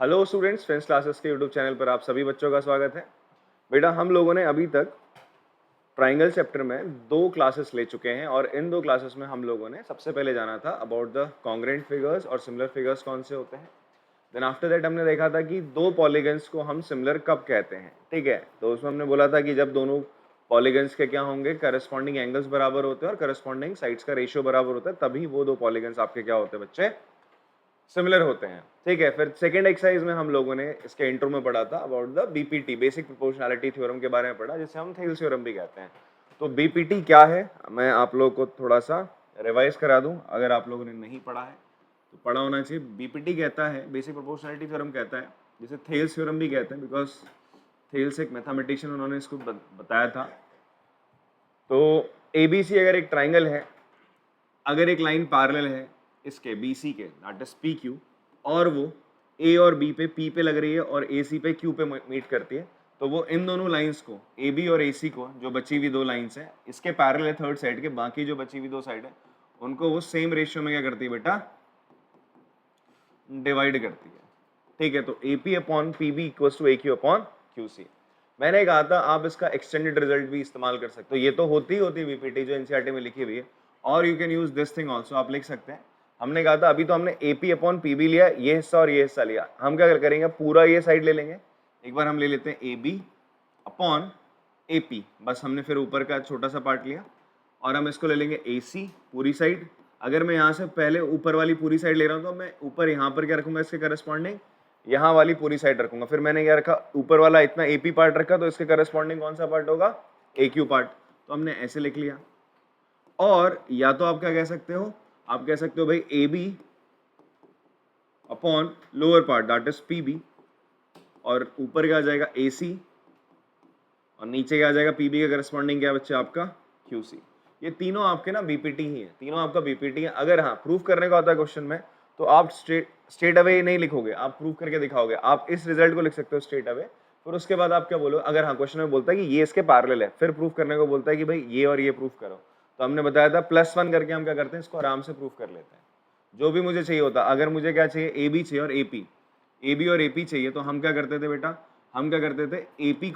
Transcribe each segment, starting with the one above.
Hello students, friends classes के YouTube channel पर आप सभी बच्चों का स्वागत है। बेटा, हम लोगों ने अभी तक ट्राइंगल चैप्टर में 2 क्लासेस ले चुके हैं और इन 2 क्लासेस में हम लोगों ने सबसे पहले जाना था अबाउट द कॉन्ग्रुएंट फिगर्स और सिमिलर फिगर्स कौन से होते हैं। देन आफ्टर दैट हमने देखा था कि 2 पॉलीगन्स को हम सिमिलर कब कहते हैं। ठीक है, तो उसमें हमने बोला था कि जब दोनों पॉलीगन्स के क्या होंगे, करस्पॉन्डिंग एंगल्स बराबर होते हैं और करस्पॉन्डिंग साइड्स का रेशियो बराबर होता है, तभी वो 2 पॉलीगन्स आपके क्या होते हैं बच्चे, सिमिलर होते हैं। ठीक है, फिर सेकंड एक्सरसाइज में हम लोगों ने इसके इंट्रो में पढ़ा था about the BPT, basic proportionality theorem के बारे में पढ़ा, जिसे हम थेल्स थ्योरम भी कहते हैं। तो बीपीटी क्या है, मैं आप लोगों को थोड़ा सा रिवाइज करा दूं, अगर आप लोगों ने नहीं पढ़ा है तो पढ़ा होना चाहिए। बीपीटी कहता है, बेसिक प्रोपोर्शनैलिटी थ्योरम कहता है, जिसे थेल्स थ्योरम भी कहते हैं, बिकॉज थेल्स एक मैथमेटिशियन, उन्होंने इसको बताया था। तो एबीसी अगर एक ट्राइंगल है, अगर एक लाइन पैरेलल है इसके बीसी के, दैट इज पी क्यू, और वो ए और बी पे पी पे लग रही है और ए सी पे क्यू पे मीट करती है, तो वो इन दोनों लाइंस को, ए बी और ए सी को, जो बची हुई 2 लाइंस है इसके पैरेलल है थर्ड साइड के, बाकी जो बची हुई 2 साइड है उनको वो सेम रेशियो में क्या करती है बेटा, डिवाइड करती है। ठीक है, तो A P upon P B equals to A Q upon Q C. मैंने कहा था आप इसका एक्सटेंडेड रिजल्ट भी इस्तेमाल कर सकते हो, ये तो होती होती बीपीटी जो एनसीईआरटी में लिखी हुई है, और you can use this thing also, आप लिख सकते हैं। हमने कहा था अभी तो हमने A P upon P B लिया, ये हिस्सा और ये हिस्सा लिया, हम क्या करेंगे, पूरा ये साइड ले लेंगे। एक बार हम ले लेते हैं A B upon A P, बस हमने फिर ऊपर का छोटा सा पार्ट लिया, और हम इसको ले लेंगे ए सी पूरी साइड। अगर मैं यहाँ से पहले ऊपर वाली पूरी साइड ले रहा हूँ तो मैं ऊपर यहाँ पर क्या रखूंगा, इसके करस्पॉन्डिंग यहाँ वाली पूरी साइड रखूंगा। फिर मैंने क्या रखा, ऊपर वाला इतना एपी पार्ट रखा, तो इसके करस्पॉन्डिंग कौन सा पार्ट होगा, ए क्यू पार्ट। तो हमने ऐसे लिख लिया। और या तो आप क्या कह सकते हो, आप कह सकते हो भाई A B upon lower part that is P B, और ऊपर क्या आ जाएगा ए सी, और नीचे क्या आ जाएगा पी बी का करस्पॉन्डिंग क्या बच्चा आपका क्यू सी। ये तीनों आपके ना बीपीटी ही है, तीनों आपका बीपीटी है। अगर हाँ प्रूफ करने का होता है क्वेश्चन में, तो आप स्ट्रेट अवे नहीं लिखोगे, आप प्रूफ करके दिखाओगे। आप इस रिजल्ट को लिख सकते हो स्ट्रेट अवे, फिर उसके बाद आप क्या बोलो, अगर हाँ क्वेश्चन में बोलता है कि ये इसके पैरेलल है, फिर प्रूफ करने को बोलता है कि भाई ये और ये प्रूफ करो, तो हमने बताया था +1 करके हम क्या करते हैं, इसको आराम से प्रूफ कर लेते हैं। जो भी मुझे चाहिए होता, अगर मुझे क्या चाहिए, ए बी चाहिए और ए पी, ए बी और ए पी चाहिए, तो हम क्या करते थे बेटा, हम क्या करते थे, एपी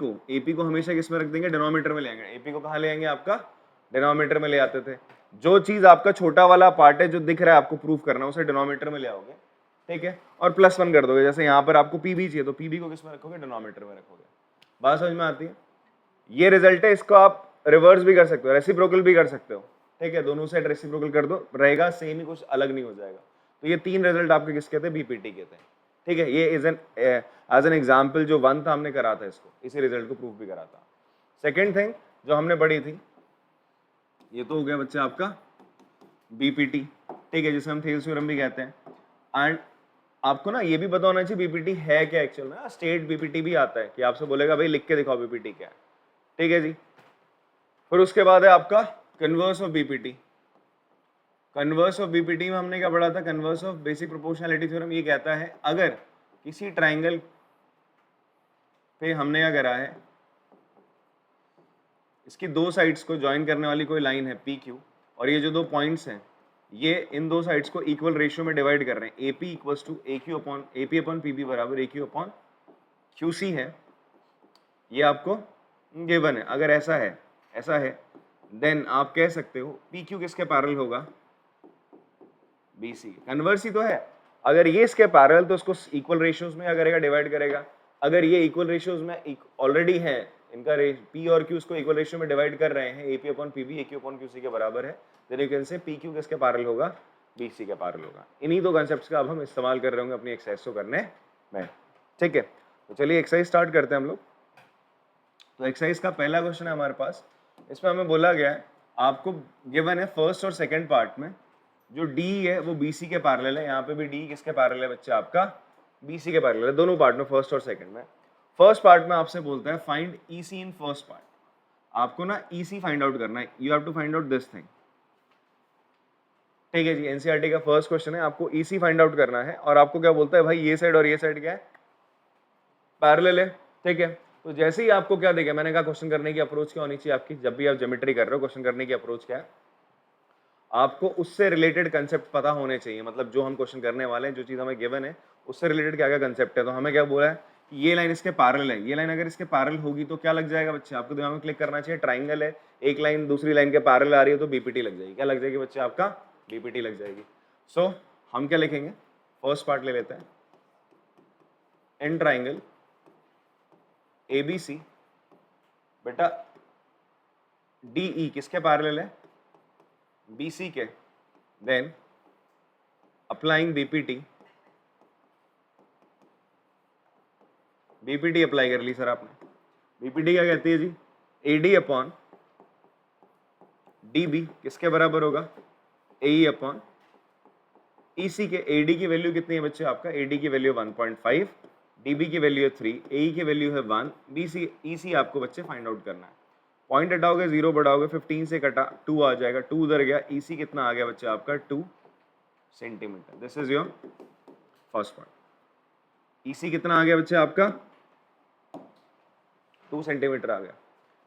को हमेशा किस में रख देंगे, डिनोमिनेटर में ले आएंगे। एपी को कहाँ ले आएंगे, आपका डिनोमिनेटर में ले आते थे। जो चीज आपका छोटा वाला पार्ट है जो दिख रहा है आपको प्रूफ करना, उसे डिनोमिनेटर में ले आओगे। ठीक है, और +1 कर दोगे। जैसे यहाँ पर आपको पीबी चाहिए, तो पीबी को किस में रखोगे, डिनोमिनेटर में रखोगे। बात समझ में आती है? ये रिजल्ट है, इसको आप रिवर्स भी कर सकते हो, रेसिप्रोकल भी कर सकते हो। ठीक है, दोनों साइड रेसिप्रोकल कर दो, रहेगा सेम ही, कुछ अलग नहीं हो जाएगा। तो ये 3 रिजल्ट आपके किसके थे, बीपीटी के थे। ठीक है, ये is an as an example जो 1 था हमने करा था, इसको इसी रिजल्ट को प्रूफ भी करा था। सेकेंड थिंग जो हमने पढ़ी थी, ये तो हो गया बच्चा आपका बीपीटी। ठीक है, जिसे हम थेल्स थ्योरम भी कहते हैं। एंड आपको ना ये भी पता होना चाहिए बीपीटी है क्या एक्चुअल में। स्टेट बीपीटी भी आता है कि आपसे बोलेगा भाई लिख के दिखाओ बीपीटी क्या है। ठीक है जी। फिर उसके बाद है आपका converse of BPT. Converse of BPT में हमने क्या पढ़ा था, converse of basic proportionality theorem ये कहता है, अगर किसी ट्राइंगल पे हमने क्या करा है, इसकी 2 साइड्स को ज्वाइन करने वाली कोई लाइन है पी क्यू, और ये जो 2 पॉइंट्स हैं ये इन 2 साइड्स को इक्वल रेशियो में डिवाइड कर रहे हैं। AP equals to A Q upon A P upon P B बराबर A Q upon Q C है, ये आपको गिवन है। अगर ऐसा है देन आप कह सकते हो पी क्यू किसके पैरेलल होगा, BC। कन्वर्स ही तो है, अगर ये इसके पैरेलल तो उसको इक्वल रेशियोज में क्या करेगा, डिवाइड करेगा। अगर ये इक्वल रेशियोज में ऑलरेडी है, इनका P और Q इसको इक्वल रेशियो में डिवाइड कर रहे हैं, AP upon PB AQ upon QC के बराबर है, then you can say PQ किसके पैरेलल होगा, BC के पैरेलल होगा। इन्हीं 2 कॉन्सेप्ट्स का अब हम इस्तेमाल कर रहे होंगे अपनी एक्सरसाइज को करने में। ठीक है, तो चलिए एक्सरसाइज स्टार्ट करते हैं हम लोग। तो एक्सरसाइज का पहला क्वेश्चन है हमारे पास, इसमें हमें बोला गया है, आपको गिवन है फर्स्ट और सेकंड पार्ट में जो D है वो BC के पैरेलल है। यहाँ पे भी D किसके पैरेलल है बच्चा, आपका BC के पैरेलल है, दोनों पार्ट में, फर्स्ट और सेकंड में। फर्स्ट पार्ट में आपसे बोलता है find EC in first part. आपको ना EC फाइंड आउट करना है, you have to find out this thing. ठीक है जी, एनसीईआरटी का फर्स्ट क्वेश्चन है, आपको EC फाइंड आउट करना है, और आपको क्या बोलता है भाई, ये साइड और ये साइड क्या है, पैरेलल है। ठीक है, तो जैसे ही आपको क्या देगा, मैंने कहा क्वेश्चन करने की अप्रोच क्या होनी चाहिए आपकी, जब भी आप ज्योमेट्री कर रहे हो क्वेश्चन करने की अप्रोच क्या है, आपको उससे रिलेटेड कंसेप्ट पता होने चाहिए, मतलब जो हम क्वेश्चन करने वाले हैं, जो चीज़ हमें गिवन है उससे रिलेटेड क्या क्या कंसेप्ट है। तो हमें क्या बोला है कि ये लाइन इसके पैरेलल है, ये लाइन अगर इसके पैरेलल होगी तो क्या लग जाएगा बच्चे, आपको दिमाग में क्लिक करना चाहिए, ट्राइंगल है, एक लाइन दूसरी लाइन के पैरेलल आ रही है तो बीपीटी लग जाएगी। क्या लग जाएगी बच्चे, आपका बीपीटी लग जाएगी। सो हम क्या लिखेंगे, फर्स्ट पार्ट ले लेते हैं, एन ट्राइंगल एबीसी बेटा डीई किसके पैरेलल है, बीसी के, then applying BPT, BPT apply कर ली सर आपने। बीपीटी क्या कहती है जी, एडी अपॉन डीबी किसके बराबर होगा, एई अपॉन ईसी के। एडी की वैल्यू कितनी है बच्चे, आपका एडी की वैल्यू 1.5, डीबी की वैल्यू है 3, एई की वैल्यू है 1, बीसी ईसी आपको बच्चे फाइंड आउट करना है। पॉइंट हटाओगे 0 बढ़ाओगे, 15 से कटा 2 आ जाएगा, 2 उधर गया, ईसी कितना आ गया बच्चे आपका 2 centimetre. This is your first part. EC कितना आ गया बच्चे आपका 2 सेंटीमीटर आ गया।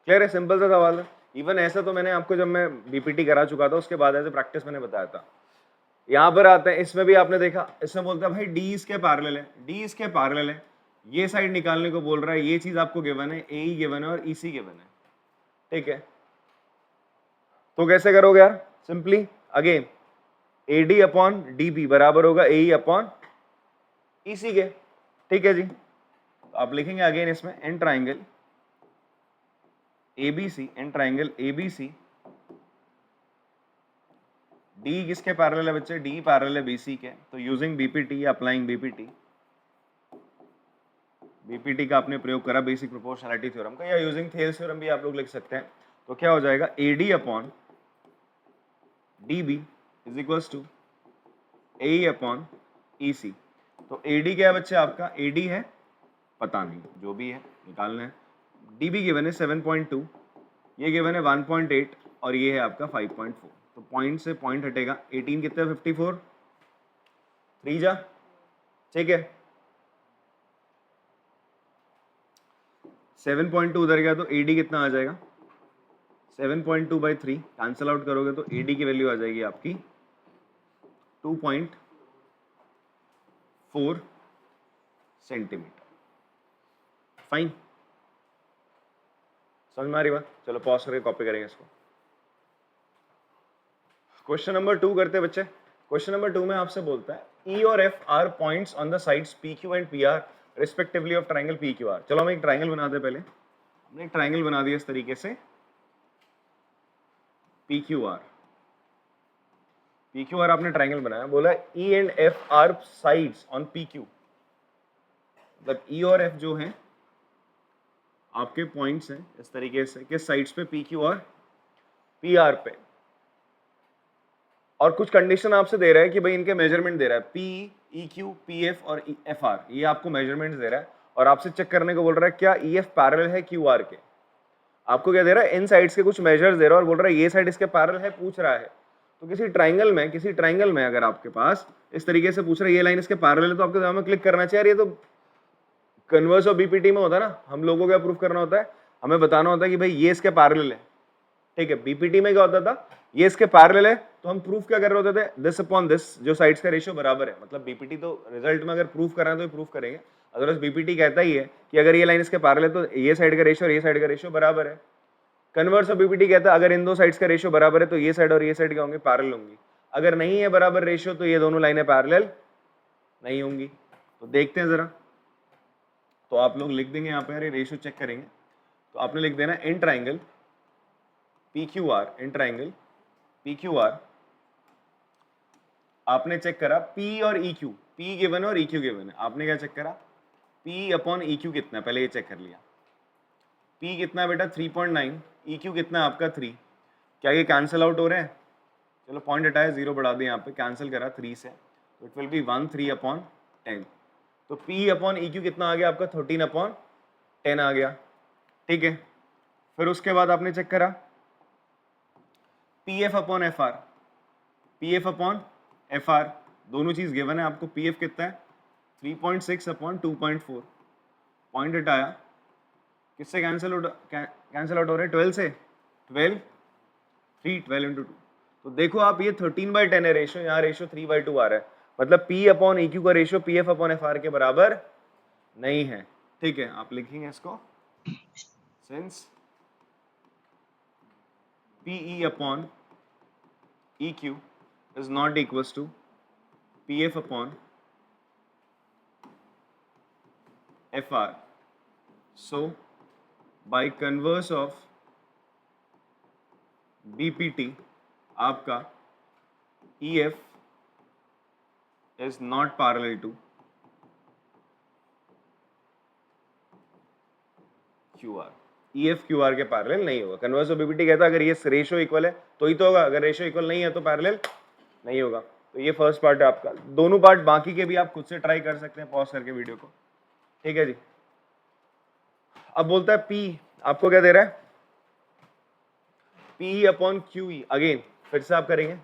क्लियर है, सिंपल सा सवाल है। इवन ऐसा तो मैंने आपको जब मैं बीपीटी करा चुका था उसके बाद ऐसे प्रैक्टिस मैंने बताया था। यहाँ पर आते हैं, इसमें भी आपने देखा, इसमें बोलता है भाई डी इसके पैरेलल है, डी इसके पैरेलल है, ये साइड निकालने को बोल रहा है, ये चीज आपको गिवन है, ए गिवन है और ईसी गिवन है, ठीक है। तो कैसे करोगे यार, simply again AD upon DB बराबर होगा ए अपॉन ईसी के, ठीक है जी। तो आप लिखेंगे अगेन इसमें an triangle ABC, an triangle ABC, D किसके पैरेलल है बच्चे, डी पैरेलल है बीसी के। तो using BPT, applying BPT, BPT का आपने प्रयोग करा बेसिक प्रोपोर्शनैलिटी थ्योरम का, या यूजिंग थेल्स थ्योरम भी आप लोग लिख सकते हैं। तो क्या हो जाएगा, AD upon DB is equals to A upon EC. तो एडी क्या है बच्चे आपका, एडी है पता नहीं, जो भी है निकालना है। डीबी गिवन है 7.2, ये गिवन है 1.8 और ये है आपका 5.4। तो पॉइंट से पॉइंट हटेगा, 18 कितना 54, 3 जा, ठीक है। 7.2 उधर गया तो एडी कितना आ जाएगा, 7.2 बाई 3 कैंसल आउट करोगे तो एडी की वैल्यू आ जाएगी आपकी 2.4 सेंटीमीटर। फाइन, समझ में आ रही बात। चलो पॉज करके कॉपी करेंगे इसको। क्वेश्चन नंबर 2 करते हैं बच्चे। क्वेश्चन नंबर 2 में आपसे बोलता है ई और F R points on the sides P Q and P R respectively of triangle P Q are. चलो हम एक ट्राइंगल बनाते हैं, पहले हमने एक ट्राइंगल बना दिया इस तरीके से, P Q are, P Q are आपने ट्राइंगल बनाया, बोला E and F R sides on P Q, मतलब ई और एफ जो है आपके पॉइंट्स हैं इस तरीके से, किस साइड्स पे, पी क्यू और पी आर पे। और कुछ कंडीशन आपसे दे रहा है कि भाई इनके मेजरमेंट दे रहा है, P, E Q, P F और एफ आर, ये आपको मेजरमेंट दे रहा है और आपसे चेक करने को बोल रहा है क्या ई एफ पैरेलल है क्यू आर के। आपको क्या दे रहा है, इन साइड्स के कुछ मेजर्स दे रहा है और बोल रहा है ये साइड इसके पैरेलल है, पूछ रहा है। तो किसी ट्राइंगल में अगर आपके पास इस तरीके से पूछ रहा है ये लाइन इसके पैरेलल है, तो आपके दिमाग में क्लिक करना चाहिए, ये तो कन्वर्स और बीपीटी में होता है ना, हम लोगों को क्या प्रूफ करना होता है, हमें बताना होता है कि भाई ये इसके पैरेलल है, ठीक है। बीपीटी में क्या होता था, ये इसके पैरेलल है तो हम प्रूफ क्या कर रहे होते थे, दिस अपॉन दिस, जो साइड्स का रेशियो बराबर है। मतलब बीपीटी तो रिजल्ट में अगर प्रूफ करा तो प्रूफ करेंगे, अदरवाइज बीपीटी कहता ही है कि अगर ये लाइन इसके पैरेलल है तो ये साइड का रेशियो और ये साइड का रेशियो बराबर है। कन्वर्स ऑफ बीपीटी कहता है अगर इन दो साइड्स का रेशियो बराबर है तो ये साइड और ये साइड क्या होंगे, पैरेलल होंगी। अगर नहीं है बराबर रेशियो तो ये दोनों लाइनें पैरेलल नहीं होंगी। तो देखते हैं जरा, तो आप लोग लिख देंगे यहाँ पे, अरे रेशियो चेक करेंगे तो आपने लिख देना इन triangle P Q are, in triangle P Q are आपने चेक करा P और EQ, P गिवन है और EQ गिवन है। आपने क्या चेक करा, P अपॉन EQ कितना है, पहले ये चेक कर लिया। P कितना है बेटा 3.9, EQ कितना है आपका 3। क्या ये कैंसिल आउट हो रहे हैं, चलो पॉइंट हटाया, 0 बढ़ा दिया, यहाँ पे कैंसिल करा 3 से, तो इट विल बी 1 3 अपॉन 10। तो P अपॉन EQ कितना आ गया आपका 13 अपॉन 10 आ गया, ठीक है। फिर उसके बाद आपने चेक करा PF upon FR, PF upon FR दोनों चीज गिवन है आपको। PF कितना है 3.6 अपॉन 2.4, पॉइंट हटाया, किससे कैंसिल आउट हो रहे हैं, 12 से, 12 3 12 इंटू 2, तो देखो आप ये 13/10 है रेशियो, यहाँ रेशियो 3/2 आ रहा है, मतलब P अपॉन EQ का रेशियो PF अपॉन FR के बराबर नहीं है। ठीक है, आप लिखेंगे इसको, since PE upon EQ is not equals to PF upon FR, so by converse of BPT आपका EF is not parallel to QR। EF QR के पैरेलल नहीं होगा। कन्वर्स ऑफ BPT कहता है अगर ये रेशियो इक्वल है तो ही तो होगा, अगर रेशियो इक्वल नहीं है तो पैरेलल नहीं होगा। तो ये फर्स्ट पार्ट है आपका। दोनों पार्ट बाकी के भी आप खुद से ट्राई कर सकते हैं पॉज करके वीडियो को। ठीक है जी। अब बोलता है P आपको क्या दे रहा है, PE अपॉन QE। अगेन फिर से आप करेंगे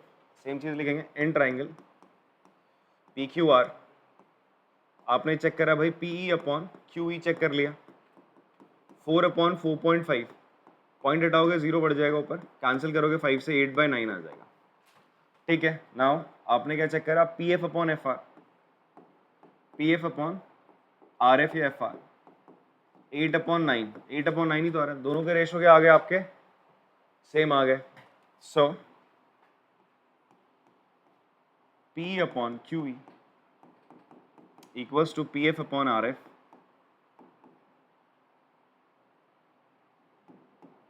सेम चीज लिखेंगे, इन ट्राइंगल PQR आपने चेक करा भाई, PE अपॉन QE चेक कर लिया, 4 अपॉन 4.5 पॉइंट हटाओगे 0 बढ़ जाएगा ऊपर, कैंसिल करोगे 5 से 8/9 आ जाएगा। ठीक है, नाउ आपने क्या चेक करा, PF upon FR, PF upon RF या FR 8/9, 8/9 ही तो आ रहा है, दोनों के रेशो के आ गए आपके सेम आ गए। So P upon QE equals to PF upon RF,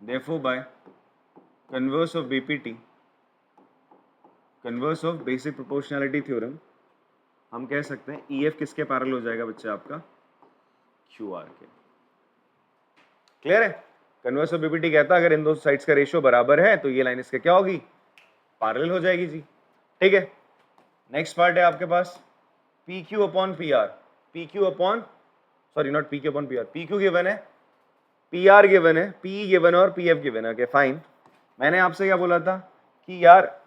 therefore by converse of BPT, converse of basic proportionality theorem, हम कह सकते हैं EF किसके पैरेलल हो जाएगा बच्चे आपका, QR के। क्लियर है? कन्वर्स ऑफ BPT कहता है अगर इन दो साइड्स का रेशियो बराबर है तो ये लाइन इसके क्या होगी, पैरेलल हो जाएगी जी। ठीक है, नेक्स्ट पार्ट है आपके पास PQ upon PR, PQ upon sorry not PQ upon PR, PQ given है, PR गिवन है, PE गिवन है और PF गिवन है। ओके फाइन, मैंने आपसे क्या बोला था कि यार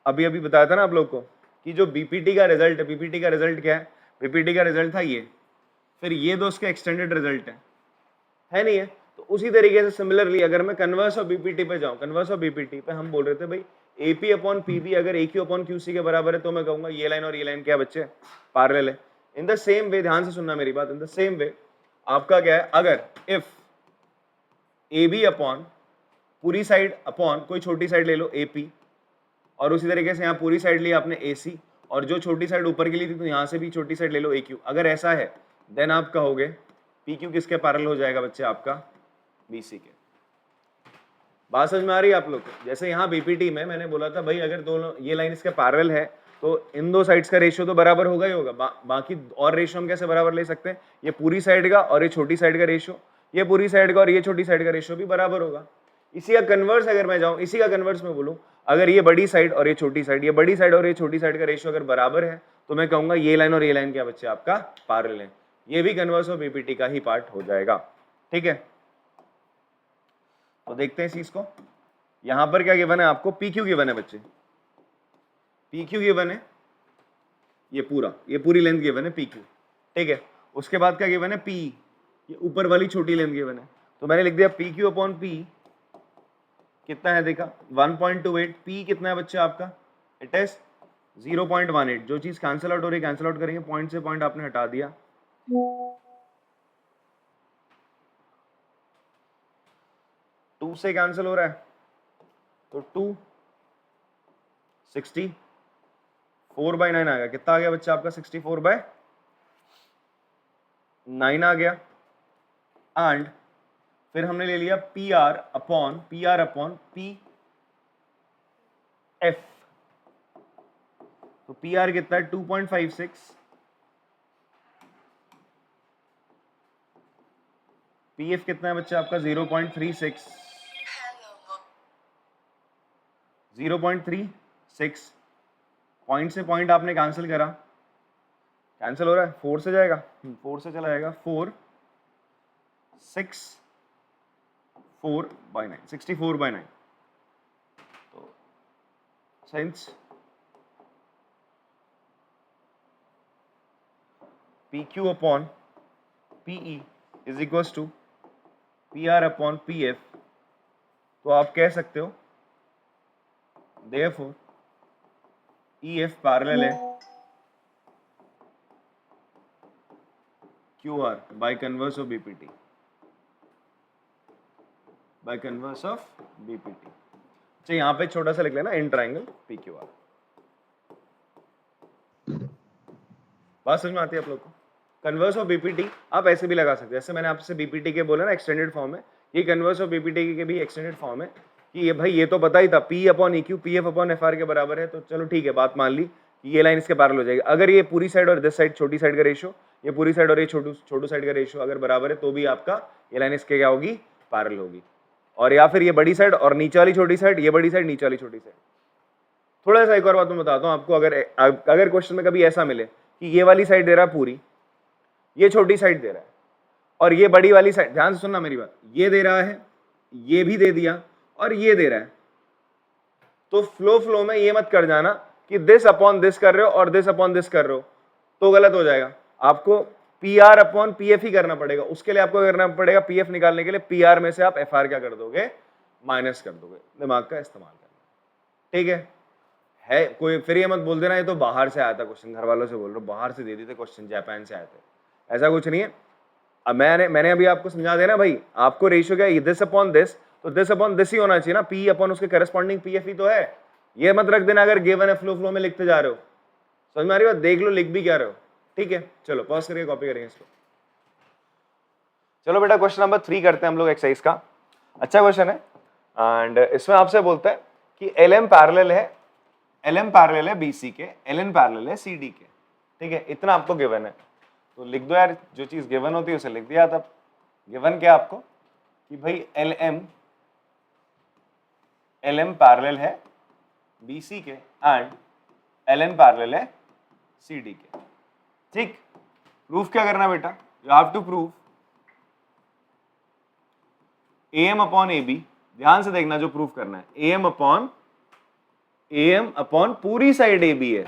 अभी बताया था ना आप लोग को कि जो BPT का रिजल्ट है, BPT का रिजल्ट क्या है, BPT का रिजल्ट था ये, फिर ये दो उसके एक्सटेंडेड रिजल्ट है नहीं है। तो उसी तरीके से सिमिलरली अगर मैं कन्वर्स ऑफ BPT पे जाऊं, कन्वर्स ऑफ BPT पे हम बोल रहे थे भाई AP अपॉन PB अगर AQ अपॉन QC के बराबर है तो मैं कहूंगा ये लाइन और ये लाइन क्या बच्चे पैरेलल है। इन द सेम वे, ध्यान से सुनना मेरी बात, इन द सेम वे आपका क्या है, अगर इफ AB अपॉन पूरी साइड अपॉन कोई छोटी साइड ले लो AP, और उसी तरीके से यहाँ पूरी साइड ली आपने AC, और जो छोटी साइड ऊपर की ली थी तो यहाँ से भी छोटी साइड ले लो AQ, अगर ऐसा है देन आप कहोगे PQ किसके पैरेलल हो जाएगा बच्चे आपका, BC के। बात समझ में आ रही है आप लोग को? जैसे यहाँ BPT में मैंने बोला था भाई अगर दोनों ये लाइन इसके पैरेलल है तो इन दो साइड्स का रेशियो तो बराबर होगा ही होगा। बाकी और रेशियो हम कैसे बराबर ले सकते हैं, ये पूरी साइड का और ये छोटी साइड का रेशियो, ये पूरी साइड का और ये छोटी साइड का रेशियो भी बराबर होगा। इसी का कन्वर्स अगर मैं जाऊं, इसी का कन्वर्स में बोलूं, अगर ये बड़ी साइड और ये छोटी साइड, ये बड़ी साइड और ये छोटी साइड का रेशियो अगर बराबर है तो मैं कहूंगा ये लाइन और ये लाइन क्या बच्चे आपका पैरेलल है। ये भी कन्वर्स ऑफ BPT का ही पार्ट हो जाएगा। ठीक है, तो देखते हैं इस चीज को। यहां पर क्या गिवन है आपको, PQ गिवन है बच्चे, PQ गिवन है, ये पूरी लेंथ गिवन है PQ। ठीक है, उसके बाद क्या गिवन है PE, ये ऊपर वाली छोटी लेंथ गिवन है, तो मैंने लिख दिया PQ अपॉन PE कितना है, देखा 1.28, P कितना है बच्चे आपका, इट इज 0.18। जो चीज कैंसिल आउट हो रही है कैंसिल आउट करेंगे, पॉइंट से पॉइंट आपने हटा दिया, 2 से कैंसिल हो रहा है तो 2 64/9 आ गया। कितना आ गया बच्चा आपका, 64/9 आ गया। एंड फिर हमने ले लिया PR अपॉन PF, तो PR कितना है 2.56, PF कितना है बच्चा आपका 0.36, 0.36, पॉइंट से पॉइंट आपने कैंसिल करा, कैंसिल हो रहा है 4 से जाएगा, 4 से चला जाएगा, 4 64/9, 64/9। तो since PQ upon PE is equals to PR upon PF, तो आप कह सकते हो therefore ई एफ पैरेलल है Q R by converse of BPT, by converse of BPT. अच्छा यहाँ पे छोटा सा लिख लेना in triangle P Q R. बात समझ में आती है आप लोग को? कन्वर्स ऑफ बीपीटी आप ऐसे भी लगा सकते हैं, जैसे मैंने आपसे बीपीटी के बोला ना एक्सटेंडेड फॉर्म है, ये कन्वर्स ऑफ बीपीटी के भी एक्सटेंडेड फॉर्म है कि ये भाई ये तो पता ही था P upon E Q P F upon F R के बराबर है, तो चलो ठीक है बात मान ली कि ये लाइन इसके पैरेलल हो जाएगी। अगर ये पूरी साइड और दिस साइड छोटी साइड का रेशो, ये पूरी साइड और ये छोटू साइड का रेशो अगर बराबर है तो भी आपका ये लाइन इसके क्या होगी, पैरेलल होगी। और या फिर ये बड़ी साइड और नीचे वाली छोटी साइड, ये बड़ी साइड नीचे वाली छोटी साइड। थोड़ा सा एक और बात मैं बताता हूँ आपको, अगर क्वेश्चन में कभी ऐसा मिले कि ये वाली साइड दे रहा है पूरी, ये छोटी साइड दे रहा है और ये बड़ी वाली साइड, ध्यान से सुनना मेरी बात, ये दे रहा है, ये भी दे दिया और ये दे रहा है, तो फ्लो में ये मत कर जाना कि दिस अपॉन दिस कर रहे हो और दिस अपॉन दिस कर रहे हो, तो गलत हो जाएगा। आपको P R upon P F ही करना पड़ेगा। उसके लिए आपको करना पड़ेगा पी एफ निकालने के लिए पी आर में से आप एफ आर क्या कर दोगे, माइनस कर दोगे। दिमाग का इस्तेमाल करना, ठीक है कोई फिर ये मत बोल देना ये तो बाहर से आया था क्वेश्चन, घर वालों से बोल रहा हूँ बाहर से दे दी थे क्वेश्चन, जापान से आए थे, ऐसा कुछ नहीं है। अब मैंने अभी आपको समझा देना भाई, आपको रेशियो क्या है, दिस अपॉन दिस, तो दिस अपॉन दिस ही होना चाहिए ना, पी अपॉन उसके करस्पॉन्डिंग पी एफ ही तो है। ये मत रख देना अगर गिवन है फ्लो में लिखते जा रहे हो, समझ में आ रही बात, देख लो लिख भी क्या रहे हो, ठीक है। चलो पॉज करके कॉपी करेंगे इसको। चलो बेटा क्वेश्चन नंबर 3 करते हैं हम लोग एक्सरसाइज का। अच्छा क्वेश्चन है एंड इसमें आपसे बोलता है कि एल एम पैरेलल है बीसी के, एल एन पैरेलल है सी डी के, ठीक है, इतना आपको गिवन है। तो लिख दो यार, जो चीज गिवन होती है उसे लिख दिया। तब गिवन क्या आपको कि भाई एल एम पैरेलल है बीसी के एंड एल एन पैरेलल है सी डी के, ठीक। प्रूफ क्या करना बेटा, you have to prove A M upon A B, ध्यान से देखना जो प्रूफ करना है, ए एम अपॉन पूरी साइड ए बी है।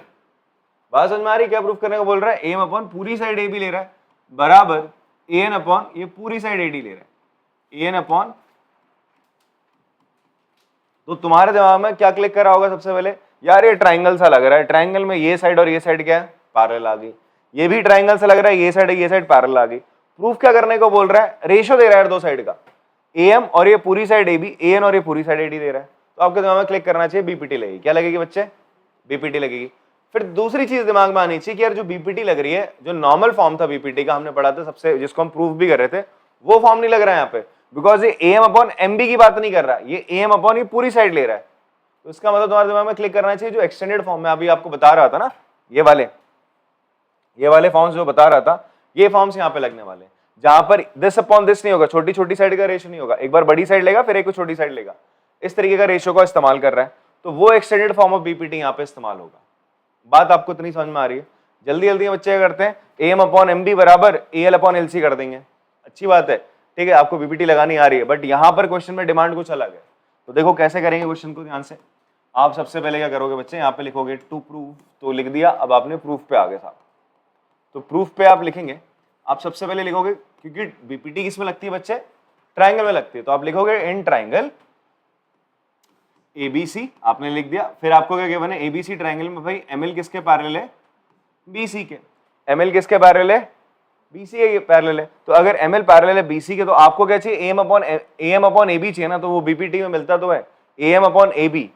बात समझ में आ रही, क्या प्रूफ करने को बोल रहा है, ए एम अपॉन पूरी साइड ए बी ले रहा है बराबर ए एन अपॉन ये पूरी साइड ए डी ले रहा है, ए एन अपॉन। तो तुम्हारे दिमाग में क्या क्लिक करा होगा सबसे पहले, यार ये ट्राइंगल सा लग रहा है, ट्राइंगल में ये साइड और ये साइड क्या है, पैरेलल आ गई, ये भी ट्राइंगल सा लग रहा है, ये साइड पैरेलल आ गई। प्रूफ क्या करने को बोल रहा है, रेशियो दे रहा है दो साइड का, ए एम और ये पूरी side A B, A N और ये पूरी साइड ए डी दे रहा है। तो आपके दिमाग में क्लिक करना चाहिए बीपीटी लगेगी, क्या लगेगी बच्चे, बीपीटी लगेगी। फिर दूसरी चीज दिमाग में आनी चाहिए कि यार जो बीपीटी लग रही है, जो नॉर्मल फॉर्म था बीपीटी का हमने पढ़ा था सबसे, जिसको हम प्रूफ भी कर रहे थे, वो फॉर्म नहीं लग रहा है यहाँ पे, बिकॉज ये A M upon M B की बात नहीं कर रहा, ये ए एम अपॉन ये पूरी साइड ले रहा है। तो इसका मतलब तुम्हारे दिमाग में क्लिक करना चाहिए जो एक्सटेंडेड फॉर्म में अभी आपको बता रहा था ना, ये वाले फॉर्म्स जो बता रहा था, ये फॉर्म्स यहाँ पे लगने वाले, जहां पर दिस अपॉन दिस नहीं होगा, छोटी छोटी साइड का रेशियो नहीं होगा, एक बार बड़ी साइड लेगा फिर एक छोटी साइड लेगा, इस तरीके का रेशियो का इस्तेमाल कर रहा है। तो वो एक्सटेंडेड फॉर्म ऑफ बीपीटी यहाँ पे इस्तेमाल होगा। बात आपको इतनी समझ में आ रही है? जल्दी जल्दी बच्चे क्या करते हैं, A M upon M B बराबर A L upon L C कर देंगे, अच्छी बात है, ठीक है, आपको बीपीटी लगानी आ रही है, बट यहाँ पर क्वेश्चन में डिमांड कुछ अलग है। तो देखो कैसे करेंगे क्वेश्चन को ध्यान से। आप सबसे पहले क्या करोगे बच्चे, यहाँ पे लिखोगे टू प्रूव, तो लिख दिया, अब आपने प्रूफ पे आ गए साहब। तो प्रूफ पे आप लिखेंगे, आप सबसे पहले लिखोगे, क्योंकि बीपीटी किस में लगती है बच्चे, ट्राइंगल में लगती है, तो आप लिखोगे इन ट्राइंगल एबीसी, आपने लिख दिया। फिर आपको क्या गिवन है, एबीसी ट्राइंगल में भाई एमएल किसके पैरेलल है, बीसी के, एमएल किसके पैरेलल है, बीसी के पैरेलल है। तो अगर एमएल पैरेलल है बीसी के, तो आपको क्या चाहिए, एम अपॉन एबी चाहिए ना, तो वो बीपीटी में मिलता तो है M upon AB,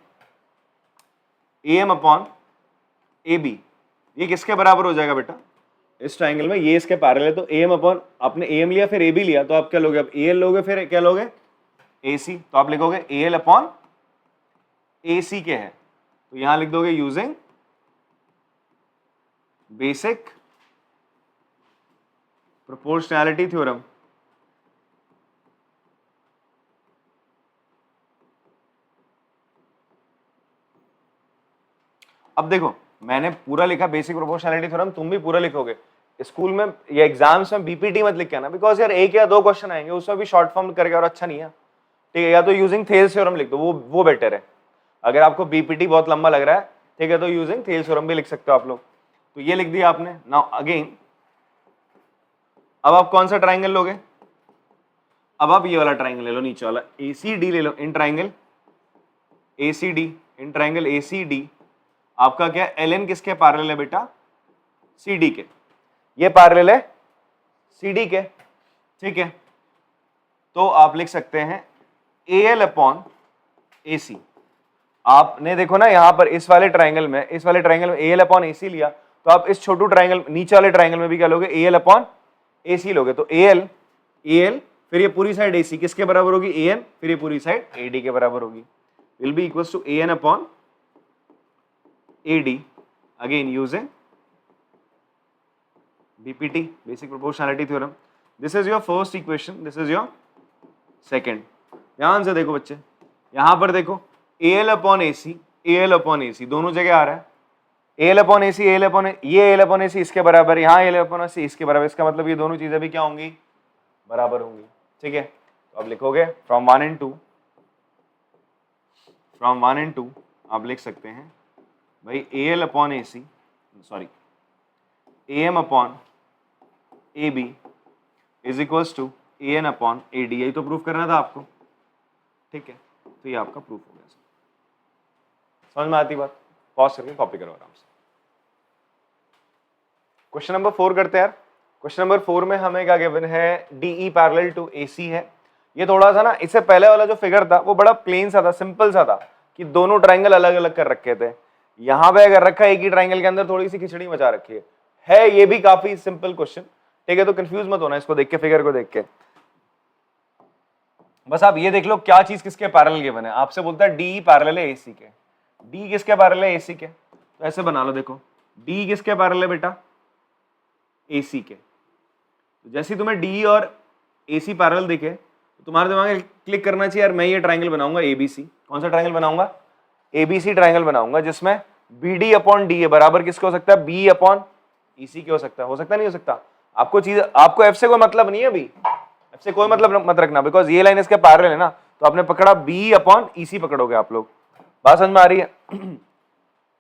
M upon AB, ये किसके बराबर हो जाएगा बेटा, इस ट्राइंगल में ये इसके पैरेलल है, तो एम अपॉन, आपने एम लिया फिर ए बी लिया, तो आप क्या लोगे, अब ए एल लोगे फिर क्या लोगे, ए सी, तो आप लिखोगे ए एल अपॉन ए सी के है, तो यहां लिख दोगे यूजिंग बेसिक प्रोपोर्शनैलिटी थ्योरम। अब देखो मैंने पूरा लिखा बेसिक प्रोपोर्शनैलिटी थ्योरम, तुम भी पूरा लिखोगे। स्कूल में या एग्जाम्स में बीपीटी मत लिख के आना, बिकॉज यार एक या दो क्वेश्चन आएंगे, उसमें भी शॉर्ट फॉर्म करके और अच्छा नहीं है, ठीक है। या तो यूजिंग थेल्स थ्योरम लिख दो, वो बेटर है। अगर आपको बीपीटी बहुत लंबा लग रहा है, ठीक है, तो यूजिंग थेल्स थ्योरम भी लिख सकते हो आप लोग। तो ये लिख दिया आपने। नाउ अगेन, अब आप कौन सा ट्राइंगल लोगे, अब आप ये वाला ट्राइंगल ले लो, नीचे वाला एसीडी ले लो, in triangle ACD, in triangle ACD आपका क्या है, ln किसके पैरेलल है बेटा, CD के, ये पैरेलल है CD के, ठीक है। तो आप लिख सकते हैं AL अपॉन AC। आपने देखो ना यहाँ पर इस वाले ट्राइंगल में AL अपॉन AC लिया, तो आप इस छोटू ट्राइंगल नीचे वाले ट्राइंगल में भी क्या लोगे, AL अपॉन AC लोगे। तो AL फिर ये पूरी साइड AC किसके बराबर होगी, AN, फिर ये पूरी साइड AD के बराबर होगी, will be equals to AN upon AD, again using BPT, basic proportionality theorem. This is your first equation, this is your second. ध्यान से देखो बच्चे, यहां पर देखो AL अपॉन AC दोनों जगह आ रहा है, AL अपॉन AC, ये AL अपॉन AC इसके बराबर, यहाँ AL अपॉन AC इसके बराबर, इसका मतलब ये दोनों चीजें भी क्या होंगी, बराबर होंगी, ठीक है। तो अब लिखोगे फ्रॉम 1 एंड 2 आप लिख सकते हैं भाई AL upon AC, sorry AM upon AB is equals to AN upon AD, यही तो प्रूफ करना था आपको, ठीक है। तो ये आपका प्रूफ हो गया, समझ में आती बात, पॉज करके कॉपी करो आराम से। क्वेश्चन नंबर 4 करते हैं यार। क्वेश्चन नंबर 4 में हमें क्या गिवन है, DE पैरेलल टू AC है। ये थोड़ा सा ना, इससे पहले वाला जो फिगर था वो बड़ा प्लेन सा था, सिंपल सा था कि दोनों ट्राइंगल अलग अलग कर रखे थे। यहाँ पे अगर रखा है एक ही ट्राइंगल के अंदर थोड़ी सी खिचड़ी मचा रखी है ये भी काफी सिंपल क्वेश्चन, ठीक है। तो कंफ्यूज मत होना इसको देख के, फिगर को देख के, बस आप ये देख लो क्या चीज किसके पैरेलल गिवन है। आपसे बोलता है DE पैरेलल है AC के, D किसके पैरेलल है, AC के, तो ऐसे बना लो, देखो D किसके पैरेलल है बेटा, AC के। तो जैसे तुम्हें DE और AC पैरेलल दिखे तो तुम्हारे दिमाग में क्लिक करना चाहिए यार मैं ये ट्राइंगल बनाऊंगा ABC। कौन सा ट्राइंगल बनाऊंगा, ABC ट्राइंगल बनाऊंगा, जिसमें BD अपॉन DA बराबर किसके हो सकता है, B अपॉन EC के हो सकता है नहीं हो सकता। आपको F से कोई मतलब नहीं है अभी, F से कोई मतलब मत रखना, बिकॉज ये लाइन इसके पैरेलल है ना, तो आपने पकड़ा B अपॉन EC पकड़ोगे आप लोग। बात समझ में आ रही है?